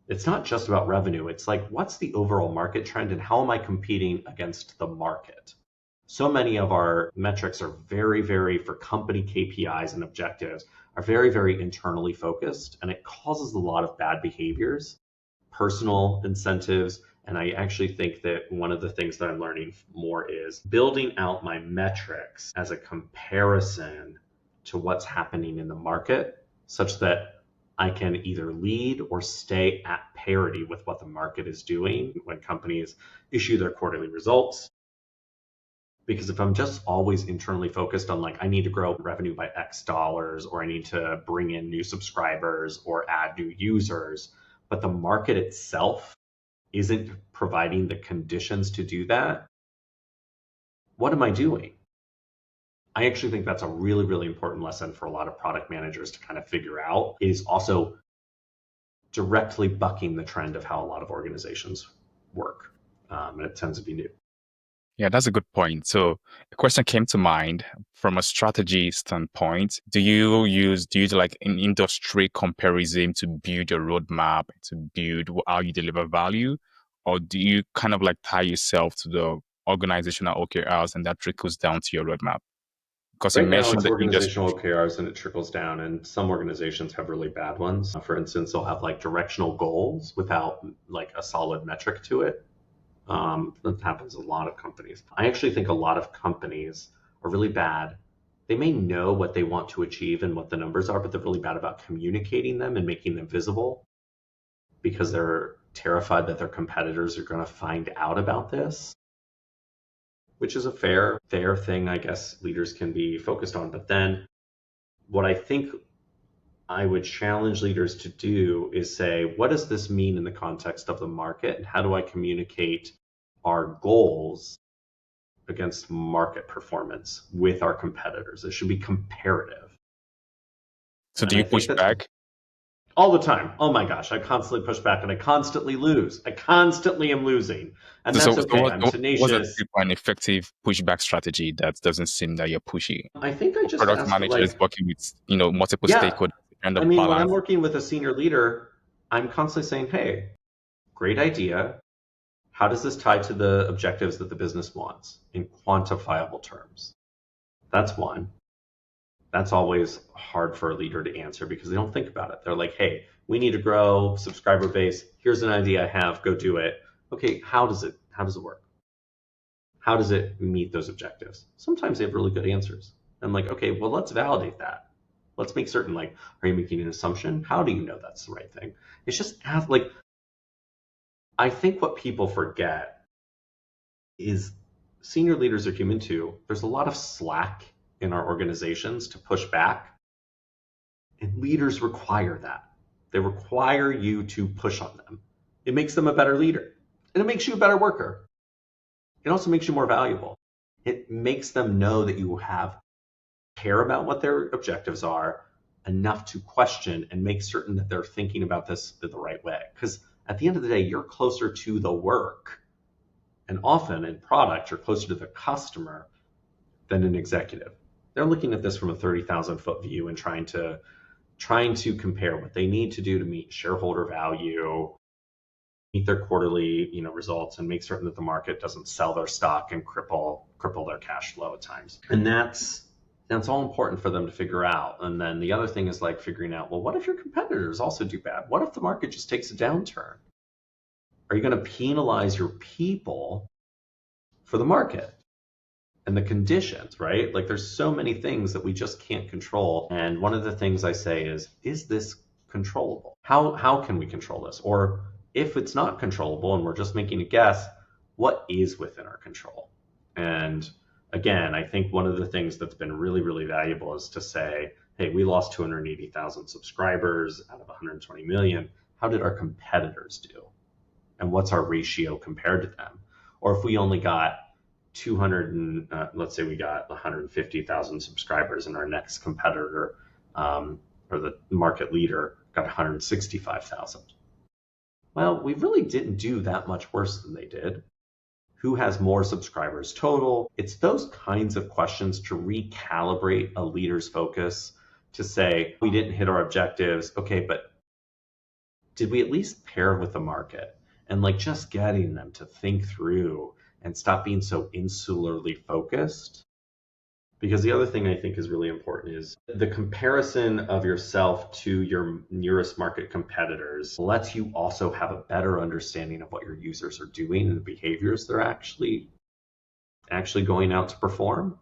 it's not just about revenue. It's like, what's the overall market trend and how am I competing against the market? So many of our metrics are very, very, for company KPIs and objectives, are very, very internally focused, and it causes a lot of bad behaviors, personal incentives. And I actually think that one of the things that I'm learning more is building out my metrics as a comparison to what's happening in the market, such that I can either lead or stay at parity with what the market is doing when companies issue their quarterly results. Because if I'm just always internally focused on like, I need to grow revenue by X dollars, or I need to bring in new subscribers or add new users, but the market itself isn't providing the conditions to do that, what am I doing? I actually think that's a really, really important lesson for a lot of product managers to kind of figure out. It is also directly bucking the trend of how a lot of organizations work. And it tends to be new. Yeah, that's a good point. So a question came to mind from a strategy standpoint. Do you do like an industry comparison to build a roadmap, to build how you deliver value? Or do you kind of like tie yourself to the organizational OKRs and that trickles down to your roadmap? Because you Right now, mentioned it's the organizational industry. OKRs and it trickles down, and some organizations have really bad ones. For instance, they'll have like directional goals without like a solid metric to it. That happens in a lot of companies. I actually think a lot of companies are really bad. They may know what they want to achieve and what the numbers are, but they're really bad about communicating them and making them visible because they're terrified that their competitors are going to find out about this, which is a fair thing, I guess, leaders can be focused on. But then what I think I would challenge leaders to do is say, what does this mean in the context of the market? And how do I communicate our goals against market performance with our competitors? It should be comparative. So And do I you think push that's back? all the time. Oh my gosh, I constantly push back and I constantly lose. I constantly am losing. And So, that's so okay. I'm what's a tenacious. typical and effective pushback strategy that doesn't seem that you're pushy? I think I For just product ask managers like, working with, multiple yeah. stakeholders, kind I of mean, when I'm balance. working with a senior leader, I'm constantly saying, hey, great idea. How does this tie to the objectives that the business wants in quantifiable terms? That's one. That's always hard for a leader to answer because they don't think about it. They're like, hey, we need to grow subscriber base. Here's an idea I have. Go do it. Okay, how does it work? How does it meet those objectives? Sometimes they have really good answers. I'm like, okay, well, let's validate that. Let's make certain, like, are you making an assumption? How do you know that's the right thing? It's just like, I think what people forget is senior leaders are human too. There's a lot of slack in our organizations to push back, and leaders require that. They require you to push on them. It makes them a better leader, and it makes you a better worker. It also makes you more valuable. It makes them know that you have care about what their objectives are enough to question and make certain that they're thinking about this the right way. Because at the end of the day, you're closer to the work. And often in product, you're closer to the customer than an executive. They're looking at this from a 30,000 foot view and trying to compare what they need to do to meet shareholder value, meet their quarterly, results, and make certain that the market doesn't sell their stock and cripple their cash flow at times. And that's all important for them to figure out. And then the other thing is like figuring out, well, what if your competitors also do bad? What if the market just takes a downturn? Are you going to penalize your people for the market and the conditions, right? Like there's so many things that we just can't control. And one of the things I say is this controllable? How can we control this? Or if it's not controllable and we're just making a guess, what is within our control? And again, I think one of the things that's been really, really valuable is to say, hey, we lost 280,000 subscribers out of 120 million. How did our competitors do? And what's our ratio compared to them? Or if we only got let's say we got 150,000 subscribers and our next competitor or the market leader got 165,000. Well, we really didn't do that much worse than they did. Who has more subscribers total? It's those kinds of questions to recalibrate a leader's focus to say, we didn't hit our objectives. Okay, but did we at least pair with the market? And like just getting them to think through and stop being so insularly focused. Because the other thing I think is really important is the comparison of yourself to your nearest market competitors lets you also have a better understanding of what your users are doing and the behaviors they're actually going out to perform.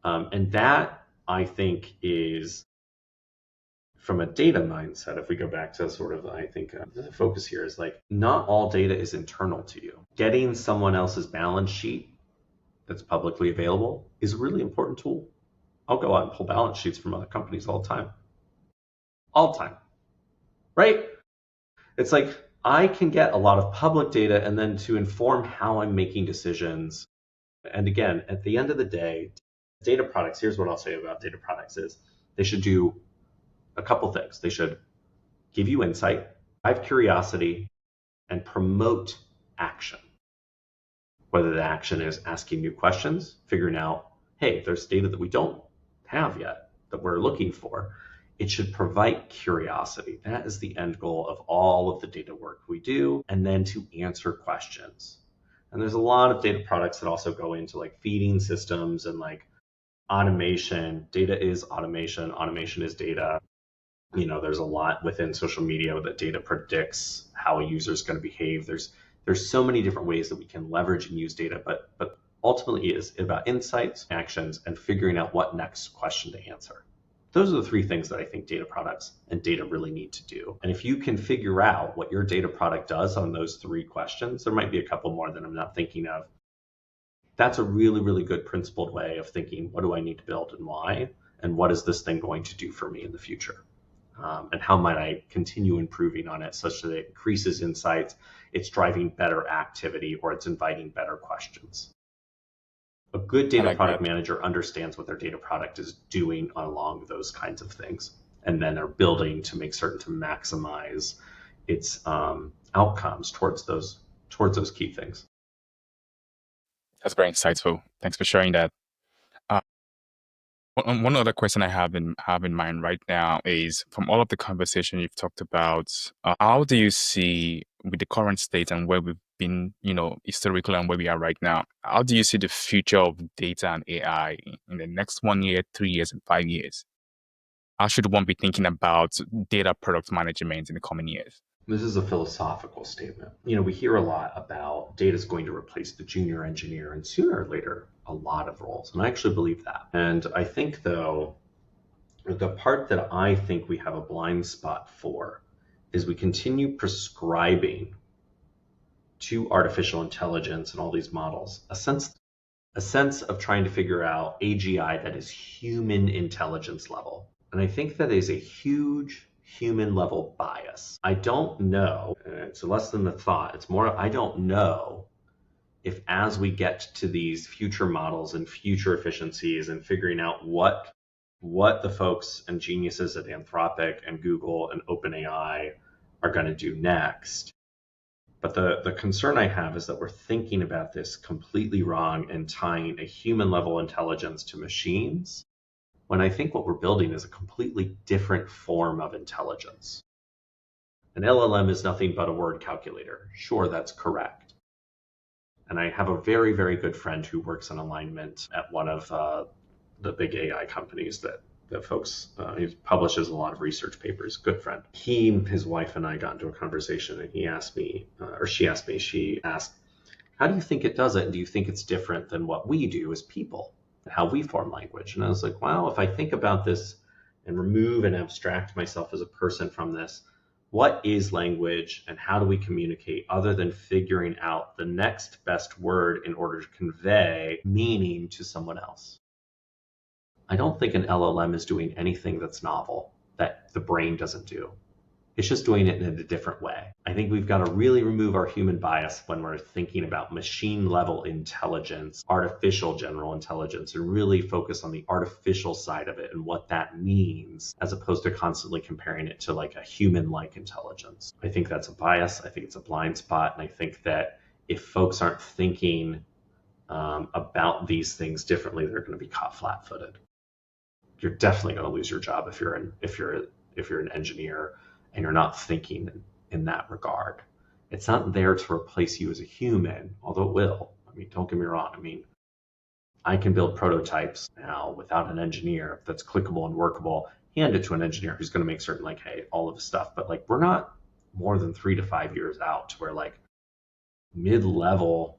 And that, I think, is from a data mindset, if we go back to sort of, I think the focus here is like, not all data is internal to you. Getting someone else's balance sheet that's publicly available is a really important tool. I'll go out and pull balance sheets from other companies all the time. All the time, right? It's like, I can get a lot of public data and then to inform how I'm making decisions. And again, at the end of the day, data products, here's what I'll say about data products is they should do a couple things. They should give you insight, drive curiosity, and promote action. Whether the action is asking new questions, figuring out, hey, there's data that we don't have yet that we're looking for. It should provide curiosity. That is the end goal of all of the data work we do, and then to answer questions. And there's a lot of data products that also go into like feeding systems and like automation. Data is automation. Automation is data. There's a lot within social media that data predicts how a user is going to behave. There's so many different ways that we can leverage and use data, but ultimately it's about insights, actions, and figuring out what next question to answer. Those are the three things that I think data products and data really need to do. And if you can figure out what your data product does on those three questions, there might be a couple more that I'm not thinking of. That's a really, really good principled way of thinking, what do I need to build and why? And what is this thing going to do for me in the future? And how might I continue improving on it such that it increases insights, it's driving better activity, or it's inviting better questions. A good data product manager understands what their data product is doing along those kinds of things, and then they're building to make certain to maximize its outcomes towards those key things. That's very insightful. Thanks for sharing that. One other question I have in mind right now is, from all of the conversation you've talked about, how do you see, with the current state and where we've been, historically and where we are right now, how do you see the future of data and AI in the next 1 year, 3 years, and 5 years? How should one be thinking about data product management in the coming years? This is a philosophical statement. We hear a lot about data is going to replace the junior engineer, and sooner or later, a lot of roles. And I actually believe that. And I think, though, the part that I think we have a blind spot for is we continue prescribing to artificial intelligence and all these models a sense of trying to figure out AGI that is human intelligence level. And I think that is a huge human level bias. I don't know, it's less than the thought, it's more, I don't know if as we get to these future models and future efficiencies and figuring out what the folks and geniuses at Anthropic and Google and OpenAI are going to do next. But the concern I have is that we're thinking about this completely wrong and tying a human level intelligence to machines, when I think what we're building is a completely different form of intelligence. An LLM is nothing but a word calculator. Sure, that's correct. And I have a very, very good friend who works in alignment at one of the big AI companies that folks, he publishes a lot of research papers, good friend. His wife and I got into a conversation and she asked me, how do you think it does it? And do you think it's different than what we do as people, how we form language? And I was like, well, if I think about this and remove and abstract myself as a person from this, what is language and how do we communicate other than figuring out the next best word in order to convey meaning to someone else? I don't think an LLM is doing anything that's novel that the brain doesn't do. It's just doing it in a different way. I think we've got to really remove our human bias when we're thinking about machine level intelligence, artificial general intelligence, and really focus on the artificial side of it and what that means, as opposed to constantly comparing it to like a human-like intelligence. I think that's a bias. I think it's a blind spot. And I think that if folks aren't thinking about these things differently, they're going to be caught flat-footed. You're definitely going to lose your job if you're an engineer and you're not thinking in that regard. It's not there to replace you as a human, although it will. I mean, don't get me wrong. I mean, I can build prototypes now without an engineer that's clickable and workable, hand it to an engineer who's going to make certain like, hey, all of this stuff. But like, we're not more than 3 to 5 years out to where like mid-level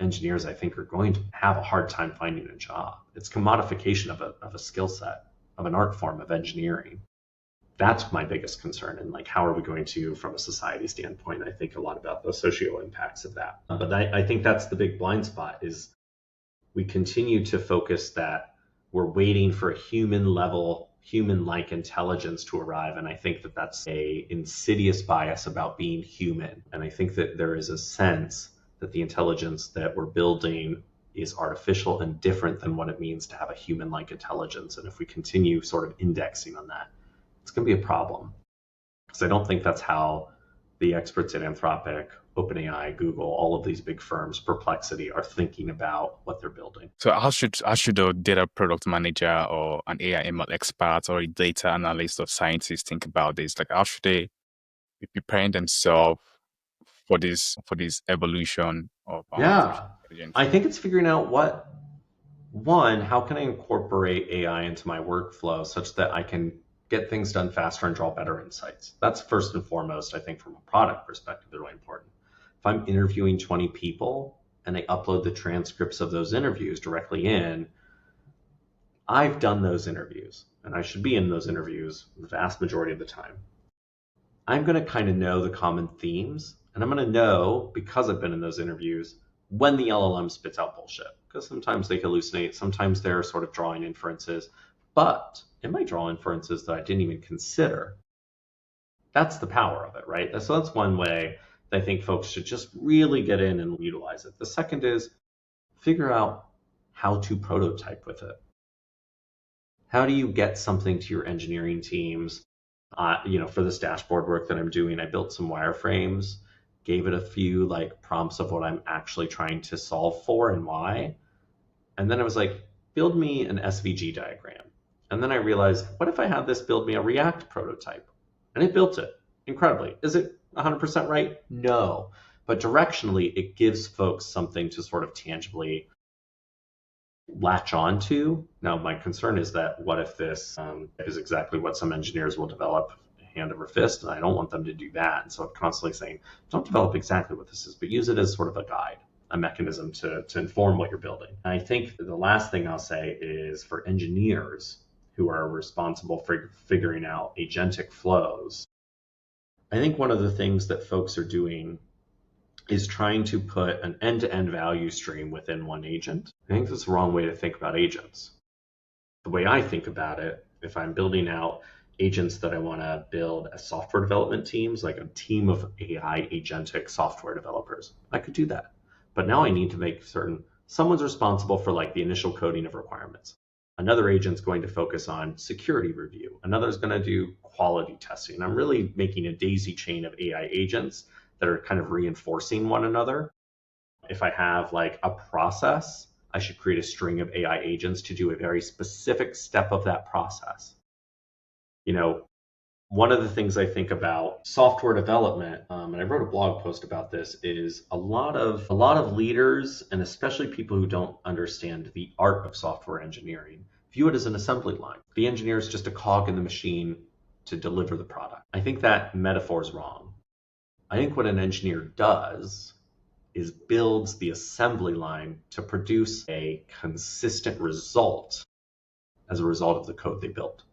engineers, I think, are going to have a hard time finding a job. It's commodification of a skill set, of an art form of engineering. That's my biggest concern. And like, how are we going to, from a society standpoint, I think a lot about the socio impacts of that. But I think that's the big blind spot, is we continue to focus that we're waiting for a human-like intelligence to arrive. And I think that that's a insidious bias about being human. And I think that there is a sense that the intelligence that we're building is artificial and different than what it means to have a human-like intelligence. And if we continue sort of indexing on that, it's going to be a problem. Because I don't think that's how the experts at Anthropic, OpenAI, Google, all of these big firms, Perplexity, are thinking about what they're building. So how should a data product manager or an AI ML expert or a data analyst or scientist think about this? Like, how should they be preparing themselves for this evolution of artificial intelligence? I think it's figuring out how can I incorporate AI into my workflow such that I can get things done faster and draw better insights. That's first and foremost, I think, from a product perspective, really important. If I'm interviewing 20 people and I upload the transcripts of those interviews directly in, I've done those interviews and I should be in those interviews the vast majority of the time. I'm going to kind of know the common themes, and I'm going to know, because I've been in those interviews, when the LLM spits out bullshit. Because sometimes they hallucinate, sometimes they're sort of drawing inferences, but it might draw inferences that I didn't even consider. That's the power of it, right? So that's one way that I think folks should just really get in and utilize it. The second is figure out how to prototype with it. How do you get something to your engineering teams? For this dashboard work that I'm doing, I built some wireframes, gave it a few like prompts of what I'm actually trying to solve for and why. And then I was like, build me an SVG diagram. And then I realized, what if I had this build me a React prototype? And it built it incredibly. Is it 100% right? No. But directionally, it gives folks something to sort of tangibly latch on to. Now, my concern is that what if this is exactly what some engineers will develop hand over fist, and I don't want them to do that. And so I'm constantly saying, don't develop exactly what this is, but use it as sort of a guide, a mechanism to inform what you're building. And I think the last thing I'll say is for engineers who are responsible for figuring out agentic flows, I think one of the things that folks are doing is trying to put an end-to-end value stream within one agent. I think that's the wrong way to think about agents. The way I think about it, if I'm building out agents that I want to build as software development teams, like a team of AI agentic software developers, I could do that. But now I need to make certain someone's responsible for like the initial coding of requirements. Another agent's going to focus on security review. Another's going to do quality testing. I'm really making a daisy chain of AI agents that are kind of reinforcing one another. If I have like a process, I should create a string of AI agents to do a very specific step of that process. You know, one of the things I think about software development, and I wrote a blog post about this, is a lot of leaders, and especially people who don't understand the art of software engineering, view it as an assembly line. The engineer is just a cog in the machine to deliver the product. I think that metaphor is wrong. I think what an engineer does is builds the assembly line to produce a consistent result as a result of the code they built.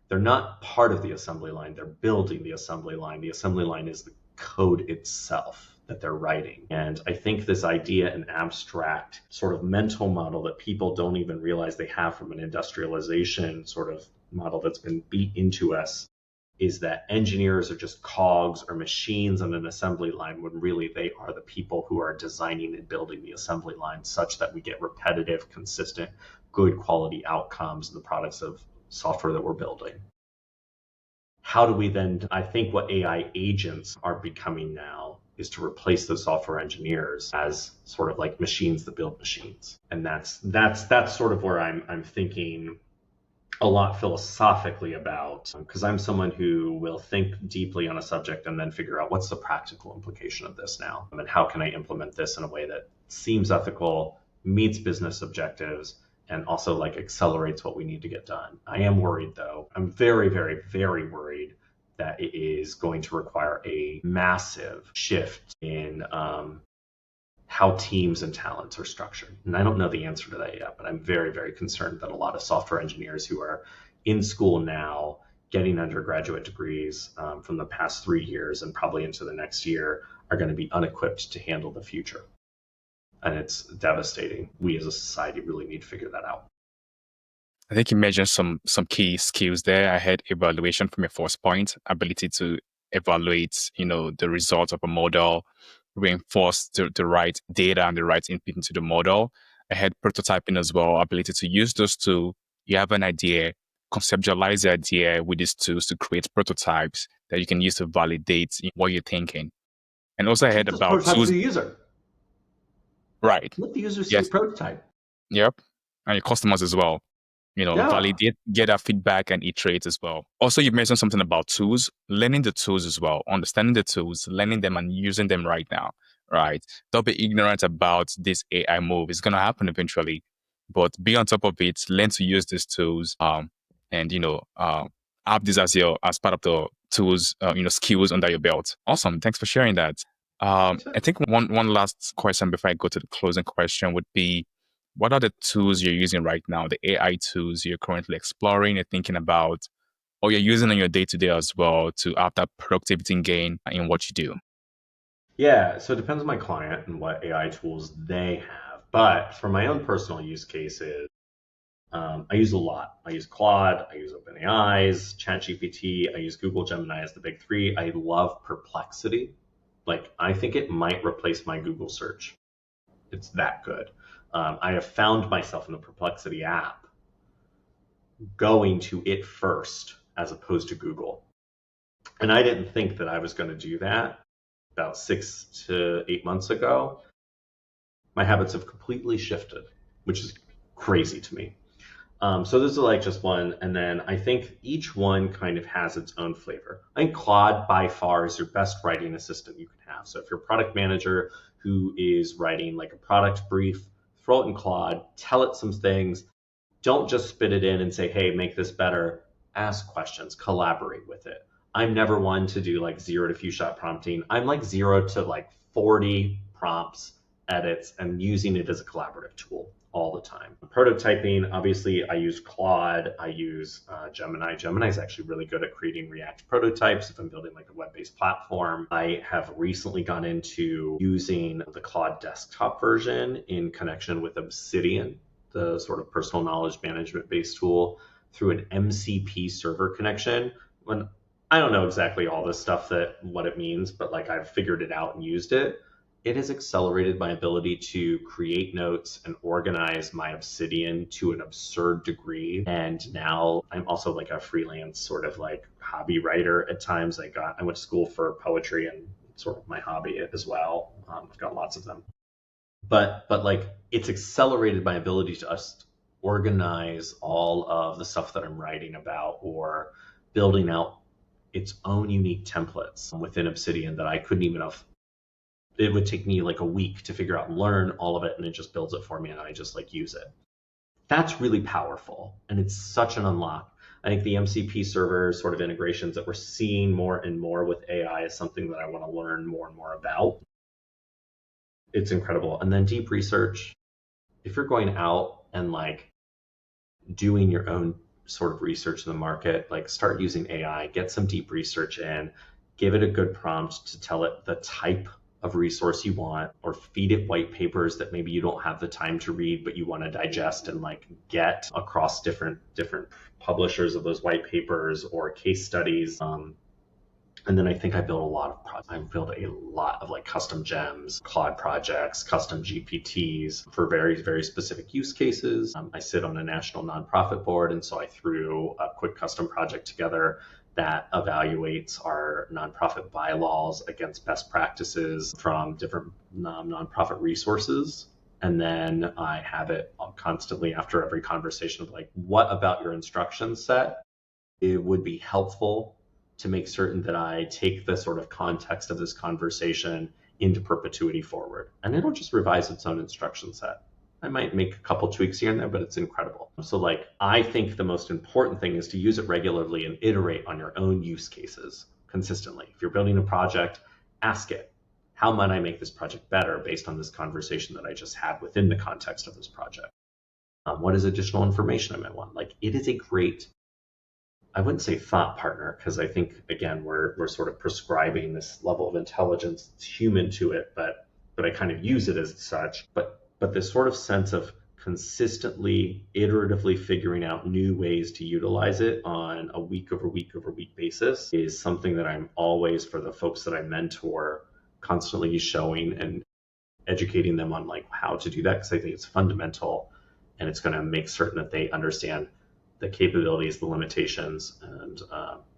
They're not part of the assembly line, they're building the assembly line. The assembly line is the code itself that they're writing. And I think this idea, an abstract sort of mental model that people don't even realize they have from an industrialization sort of model that's been beat into us, is that engineers are just cogs or machines on an assembly line, when really they are the people who are designing and building the assembly line such that we get repetitive, consistent, good quality outcomes in the products of software that we're building. How do we then, I think what AI agents are becoming now is to replace those software engineers as sort of like machines that build machines. And that's sort of where I'm thinking a lot philosophically about, because I'm someone who will think deeply on a subject and then figure out what's the practical implication of this now, and how can I implement this in a way that seems ethical, meets business objectives, and also like accelerates what we need to get done. I am worried though. I'm very, very, very worried that it is going to require a massive shift in how teams and talents are structured. And I don't know the answer to that yet, but I'm very, very concerned that a lot of software engineers who are in school now, getting undergraduate degrees from the past 3 years and probably into the next year, are going to be unequipped to handle the future. And it's devastating. We as a society really need to figure that out. I think you mentioned some key skills there. I had evaluation from your first point, ability to evaluate, the results of a model, reinforce the right data and the right input into the model. I had prototyping as well, ability to use those tools. You have an idea, conceptualize the idea with these tools to create prototypes that you can use to validate what you're thinking. And also I had Just about prototype tools. to the user. Right. Let the user see Yes. the prototype. Yep. And your customers as well. Yeah. Validate, get that feedback and iterate as well. Also, you mentioned something about tools, learning the tools as well, understanding the tools, learning them and using them right now, right? Don't be ignorant about this AI move. It's going to happen eventually, but be on top of it, learn to use these tools, and, have this as part of the tools, skills under your belt. Awesome. Thanks for sharing that. I think one last question before I go to the closing question would be, what are the tools you're using right now, the AI tools you're currently exploring and thinking about, or you're using in your day-to-day as well to have that productivity gain in what you do? Yeah, so it depends on my client and what AI tools they have. But for my own personal use cases, I use a lot. I use Claude, I use OpenAI's, ChatGPT, I use Google Gemini as the big three. I love Perplexity. Like, I think it might replace my Google search. It's that good. I have found myself in the Perplexity app going to it first as opposed to Google. And I didn't think that I was going to do that about 6 to 8 months ago. My habits have completely shifted, which is crazy to me. So this is like just one. And then I think each one kind of has its own flavor. I think Claude by far is your best writing assistant you can have. So if you're a product manager who is writing like a product brief, throw it in Claude, tell it some things. Don't just spit it in and say, hey, make this better. Ask questions, collaborate with it. I'm never one to do like 0 to few shot prompting. I'm like 0 to like 40 prompts, edits, and using it as a collaborative tool all the time. Prototyping, obviously, I use Claude. I use Gemini. Gemini is actually really good at creating React prototypes if I'm building like a web-based platform. I have recently gone into using the Claude desktop version in connection with Obsidian, the sort of personal knowledge management based tool, through an MCP server connection. I don't know exactly all this stuff what it means, but like I've figured it out and used it. it has accelerated my ability to create notes and organize my Obsidian to an absurd degree. And now I'm also like a freelance sort of like hobby writer at times. I went to school for poetry and sort of my hobby as well. I've got lots of them. But like it's accelerated my ability to just organize all of the stuff that I'm writing about or building out its own unique templates within Obsidian that I couldn't even have. It would take me like a week to figure out and learn all of it, and it just builds it for me, and I just like use it. That's really powerful, and it's such an unlock. I think the MCP server sort of integrations that we're seeing more and more with AI is something that I want to learn more and more about. It's incredible. And then deep research, if you're going out and like doing your own sort of research in the market, like start using AI, get some deep research in, give it a good prompt to tell it the type of resource you want, or feed it white papers that maybe you don't have the time to read, but you want to digest and like get across different publishers of those white papers or case studies. And then I think I built a lot of like custom gems, Claude projects, custom GPTs for very, very specific use cases. I sit on a national nonprofit board, and so I threw a quick custom project together that evaluates our nonprofit bylaws against best practices from different nonprofit resources. And then I have it constantly after every conversation of like, what about your instruction set? It would be helpful to make certain that I take the sort of context of this conversation into perpetuity forward. And it'll just revise its own instruction set. I might make a couple tweaks here and there, but it's incredible. So like, I think the most important thing is to use it regularly and iterate on your own use cases consistently. If you're building a project, ask it, how might I make this project better based on this conversation that I just had within the context of this project? What is additional information I might want? Like, it is a great, I wouldn't say thought partner, because I think, again, we're sort of prescribing this level of intelligence that's human to it, but I kind of use it as such. But this sort of sense of consistently, iteratively figuring out new ways to utilize it on a week over week over week basis is something that I'm always, for the folks that I mentor, constantly showing and educating them on like how to do that, because I think it's fundamental, and it's going to make certain that they understand the capabilities, the limitations, and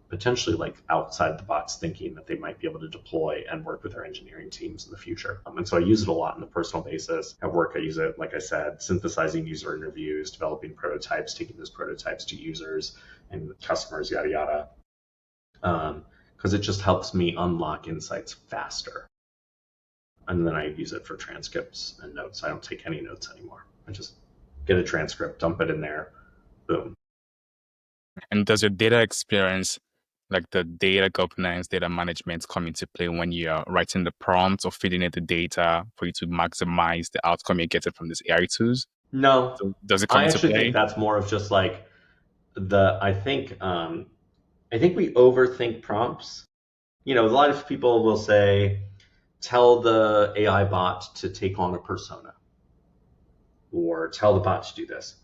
potentially like outside the box thinking that they might be able to deploy and work with our engineering teams in the future. And so I use it a lot on a personal basis. At work, I use it, like I said, synthesizing user interviews, developing prototypes, taking those prototypes to users and customers, yada, yada. Because it just helps me unlock insights faster. And then I use it for transcripts and notes. I don't take any notes anymore. I just get a transcript, dump it in there, boom. And does your data experience, like the data governance, data management, come into play when you're writing the prompts or feeding it the data for you to maximize the outcome you're getting from these AI tools? No, So does it come I into actually play? think that's more of just like I think we overthink prompts. You know, a lot of people will say, tell the AI bot to take on a persona, or tell the bot to do this.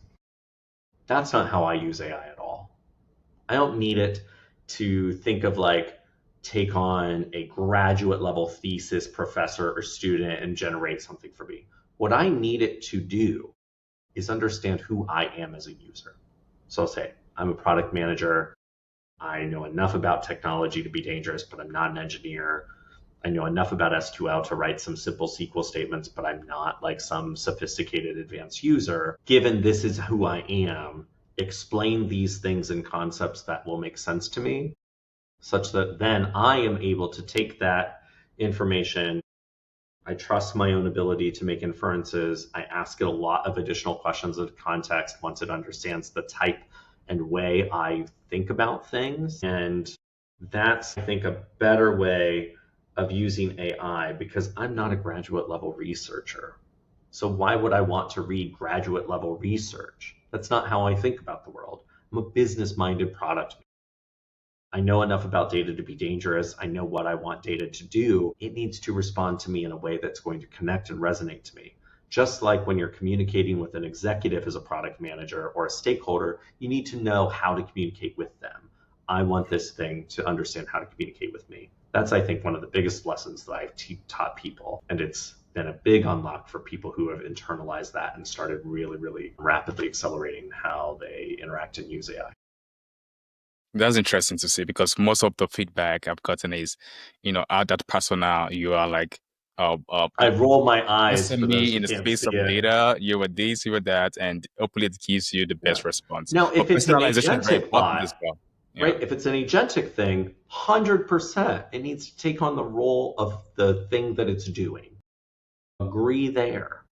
That's not how I use AI at all. I don't need it to think of like, take on a graduate level thesis professor or student and generate something for me. What I need it to do is understand who I am as a user. So I'll say, I'm a product manager. I know enough about technology to be dangerous, but I'm not an engineer. I know enough about SQL to write some simple SQL statements, but I'm not like some sophisticated advanced user. Given this is who I am, explain these things and concepts that will make sense to me, such that then I am able to take that information. I trust my own ability to make inferences. I ask it a lot of additional questions of context once it understands the type and way I think about things. And that's, I think, a better way of using AI, because I'm not a graduate level researcher. So why would I want to read graduate level research? That's not how I think about the world. I'm a business-minded product manager. I know enough about data to be dangerous. I know what I want data to do. It needs to respond to me in a way that's going to connect and resonate to me. Just like when you're communicating with an executive as a product manager or a stakeholder, you need to know how to communicate with them. I want this thing to understand how to communicate with me. That's, I think, one of the biggest lessons that I've taught people. And it's been a big unlock for people who have internalized that and started really, really rapidly accelerating how they interact and use AI. That's interesting to see because most of the feedback I've gotten is, at that persona, you are like, I roll my eyes for those SME who in the can't space see of it. data, you were this, you were that, and hopefully it gives you the Yeah. best response. Now, But if it's an personalization is very agentic important as bot, well. Yeah. right? If it's an agentic thing, 100%, it needs to take on the role of the thing that it's doing. Agree there.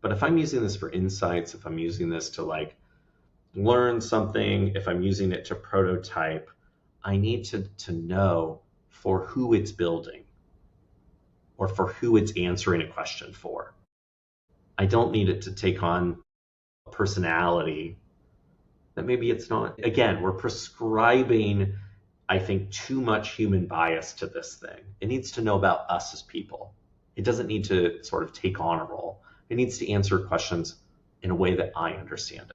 But if I'm using this for insights, if I'm using this to like learn something, if I'm using it to prototype, I need to know for who it's building or for who it's answering a question for. I don't need it to take on a personality that maybe it's not. Again, we're prescribing, I think, too much human bias to this thing. It needs to know about us as people. It doesn't need to sort of take on a role. It needs to answer questions in a way that I understand it.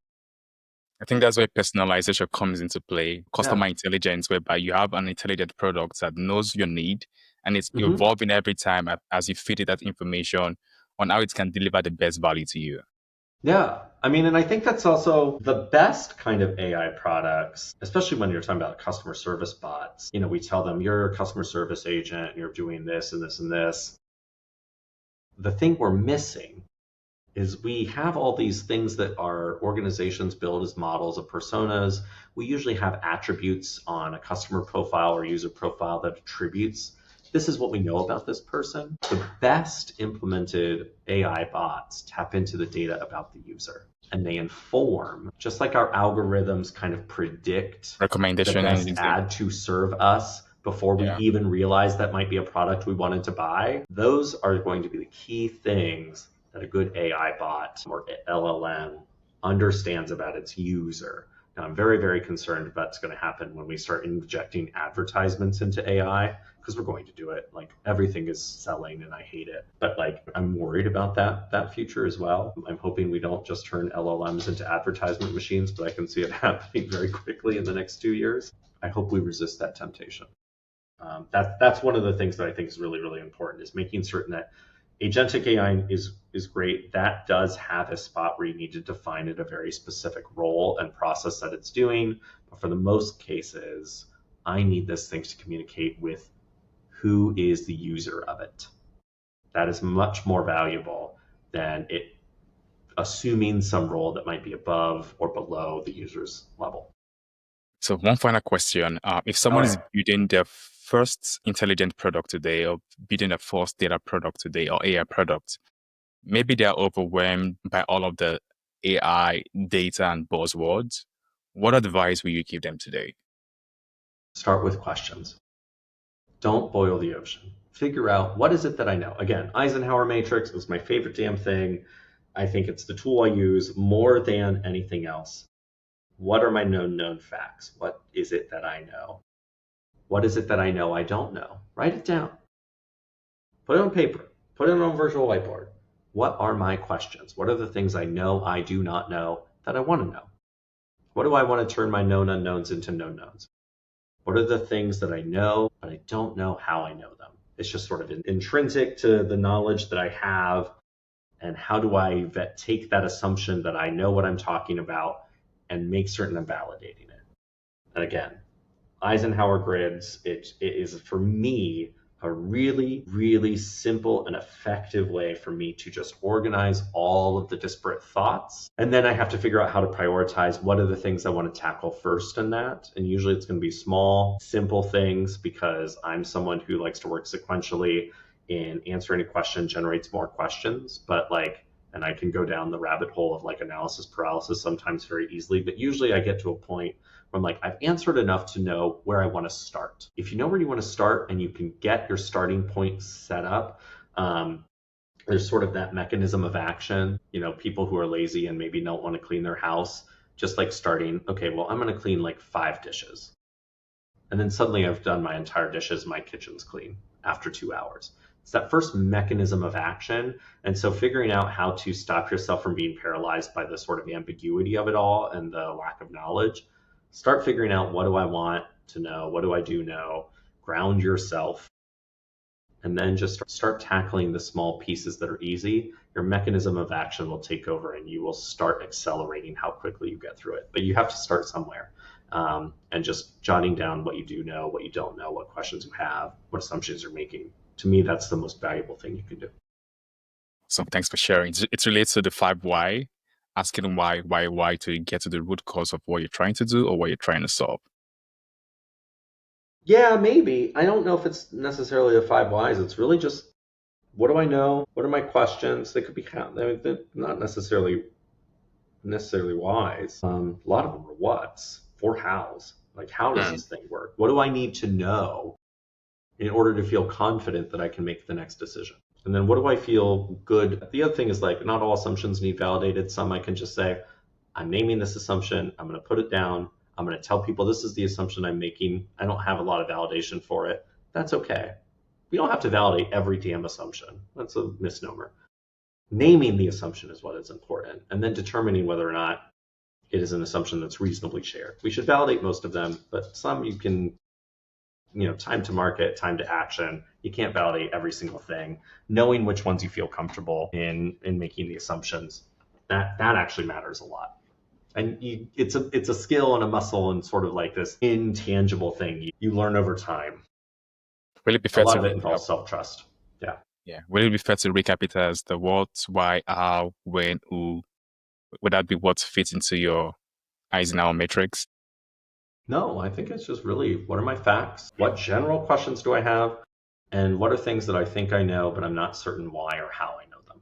I think that's where personalization comes into play, Yeah. customer intelligence, whereby you have an intelligent product that knows your need and it's Mm-hmm. evolving every time as you feed it that information on how it can deliver the best value to you. Yeah. I mean, and I think that's also the best kind of AI products, especially when you're talking about customer service bots. We tell them you're a customer service agent, and you're doing this and this and this. The thing we're missing is we have all these things that our organizations build as models of personas. We usually have attributes on a customer profile or user profile that attributes this is what we know about this person. The best implemented AI bots tap into the data about the user and they inform, just like our algorithms kind of predict the Recommendation best engine. ad to serve us before we Yeah. even realize that might be a product we wanted to buy. Those are going to be the key things that a good AI bot or LLM understands about its user. Now, I'm very, very concerned about what's going to happen when we start injecting advertisements into AI, because we're going to do it. Like everything is selling and I hate it. But like I'm worried about that future as well. I'm hoping we don't just turn LLMs into advertisement machines, but I can see it happening very quickly in the next 2 years. I hope we resist that temptation. That's one of the things that I think is really, really important, is making certain that agentic AI is great. That does have a spot where you need to define it a very specific role and process that it's doing. But for the most cases, I need this thing to communicate with who is the user of it. That is much more valuable than it assuming some role that might be above or below the user's level. So one final question. If All someone is right. building their first intelligent product today or building a first data product today or AI product, maybe they're overwhelmed by all of the AI data and buzzwords. What advice will you give them today? Start with questions. Don't boil the ocean. Figure out what is it that I know. Again, Eisenhower Matrix is my favorite damn thing. I think it's the tool I use more than anything else. What are my known facts? What is it that I know? What is it that I know I don't know? Write it down. Put it on paper. Put it on a virtual whiteboard. What are my questions? What are the things I know I do not know that I want to know? What do I want to turn my known unknowns into known knowns? What are the things that I know, but I don't know how I know them? It's just sort of intrinsic to the knowledge that I have. And how do I take that assumption that I know what I'm talking about and make certain I'm validating it? And again, Eisenhower grids, it is for me a really, really simple and effective way for me to just organize all of the disparate thoughts. And then I have to figure out how to prioritize what are the things I want to tackle first in that. And usually it's going to be small, simple things because I'm someone who likes to work sequentially, and answering a question generates more questions. But and I can go down the rabbit hole of like analysis paralysis sometimes very easily. But usually I get to a point where I'm like, I've answered enough to know where I want to start. If you know where you want to start and you can get your starting point set up, there's sort of that mechanism of action. People who are lazy and maybe don't want to clean their house, just like starting, okay, well, I'm going to clean like 5 dishes. And then suddenly I've done my entire dishes, my kitchen's clean after 2 hours. It's that first mechanism of action. And so figuring out how to stop yourself from being paralyzed by the sort of ambiguity of it all and the lack of knowledge, start figuring out what do I want to know? What do I do know? ground yourself, and then just start tackling the small pieces that are easy. Your mechanism of action will take over and you will start accelerating how quickly you get through it. But you have to start somewhere. And just jotting down what you do know, what you don't know, what questions you have, what assumptions you're making. To me, that's the most valuable thing you can do. So thanks for sharing. It relates to the 5 why, asking why to get to the root cause of what you're trying to do or what you're trying to solve. Yeah, maybe. I don't know if it's necessarily the 5 whys. It's really just, what do I know? What are my questions? They could be, they're not necessarily whys. A lot of them are whats or hows. Like, how does this thing work? What do I need to know in order to feel confident that I can make the next decision? And then what do I feel good? The other thing is, like, not all assumptions need validated. Some I can just say, I'm naming this assumption. I'm going to put it down. I'm going to tell people this is the assumption I'm making. I don't have a lot of validation for it. That's okay. We don't have to validate every damn assumption. That's a misnomer. Naming the assumption is what is important, and then determining whether or not it is an assumption that's reasonably shared. We should validate most of them, but some you can, time to market, time to action. You can't validate every single thing. Knowing which ones you feel comfortable in making the assumptions, that actually matters a lot. And it's a skill and a muscle and sort of like this intangible thing you learn over time. Will it be fair a lot of it involves self-trust. Yeah. Will it be fair to recap it as the what, why, how, when, who? Would that be what fits into your Eisenhower Matrix? No, I think it's just really, what are my facts? What general questions do I have? And what are things that I think I know, but I'm not certain why or how I know them?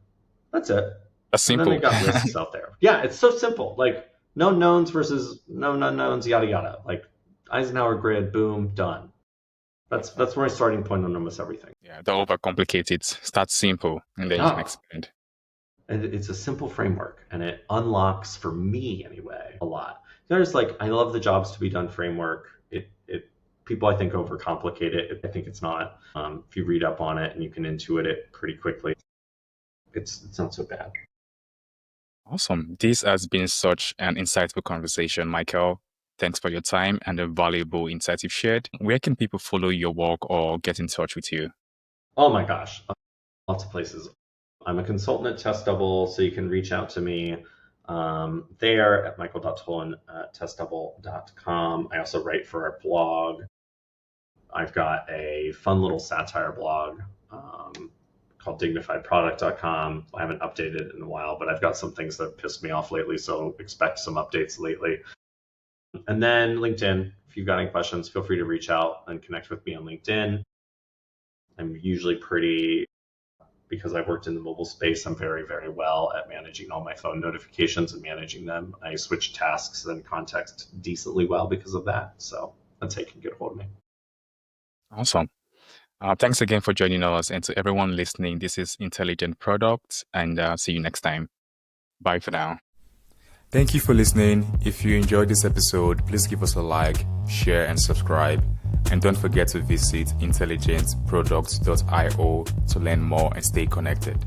That's it. That's simple. And then I got risks out there. Yeah, it's so simple. Like, known knowns versus known unknowns, yada, yada. Like, Eisenhower grid, boom, done. That's my starting point on almost everything. Yeah, don't overcomplicate it. Start simple, and then you can expand. And it's a simple framework, and it unlocks, for me anyway, a lot. There's I love the jobs to be done framework. People, I think, overcomplicate it. I think it's not. If you read up on it and you can intuit it pretty quickly, it's not so bad. Awesome. This has been such an insightful conversation, Michael. Thanks for your time and the valuable insights you've shared. Where can people follow your work or get in touch with you? Oh my gosh, lots of places. I'm a consultant at Test Double, so you can reach out to me there at michael.toland at testdouble.com. I also write for our blog. I've got a fun little satire blog called dignifiedproduct.com. I haven't updated it in a while, but I've got some things that have pissed me off lately, so expect some updates lately. And then LinkedIn. If you've got any questions, feel free to reach out and connect with me on LinkedIn. I'm usually because I've worked in the mobile space, I'm very, very well at managing all my phone notifications and managing them. I switch tasks and context decently well because of that. So that's how you can get a hold of me. Awesome. Thanks again for joining us. And to everyone listening, this is Intelligent Products, and see you next time. Bye for now. Thank you for listening. If you enjoyed this episode, please give us a like, share, and subscribe. And don't forget to visit intelligentproducts.io to learn more and stay connected.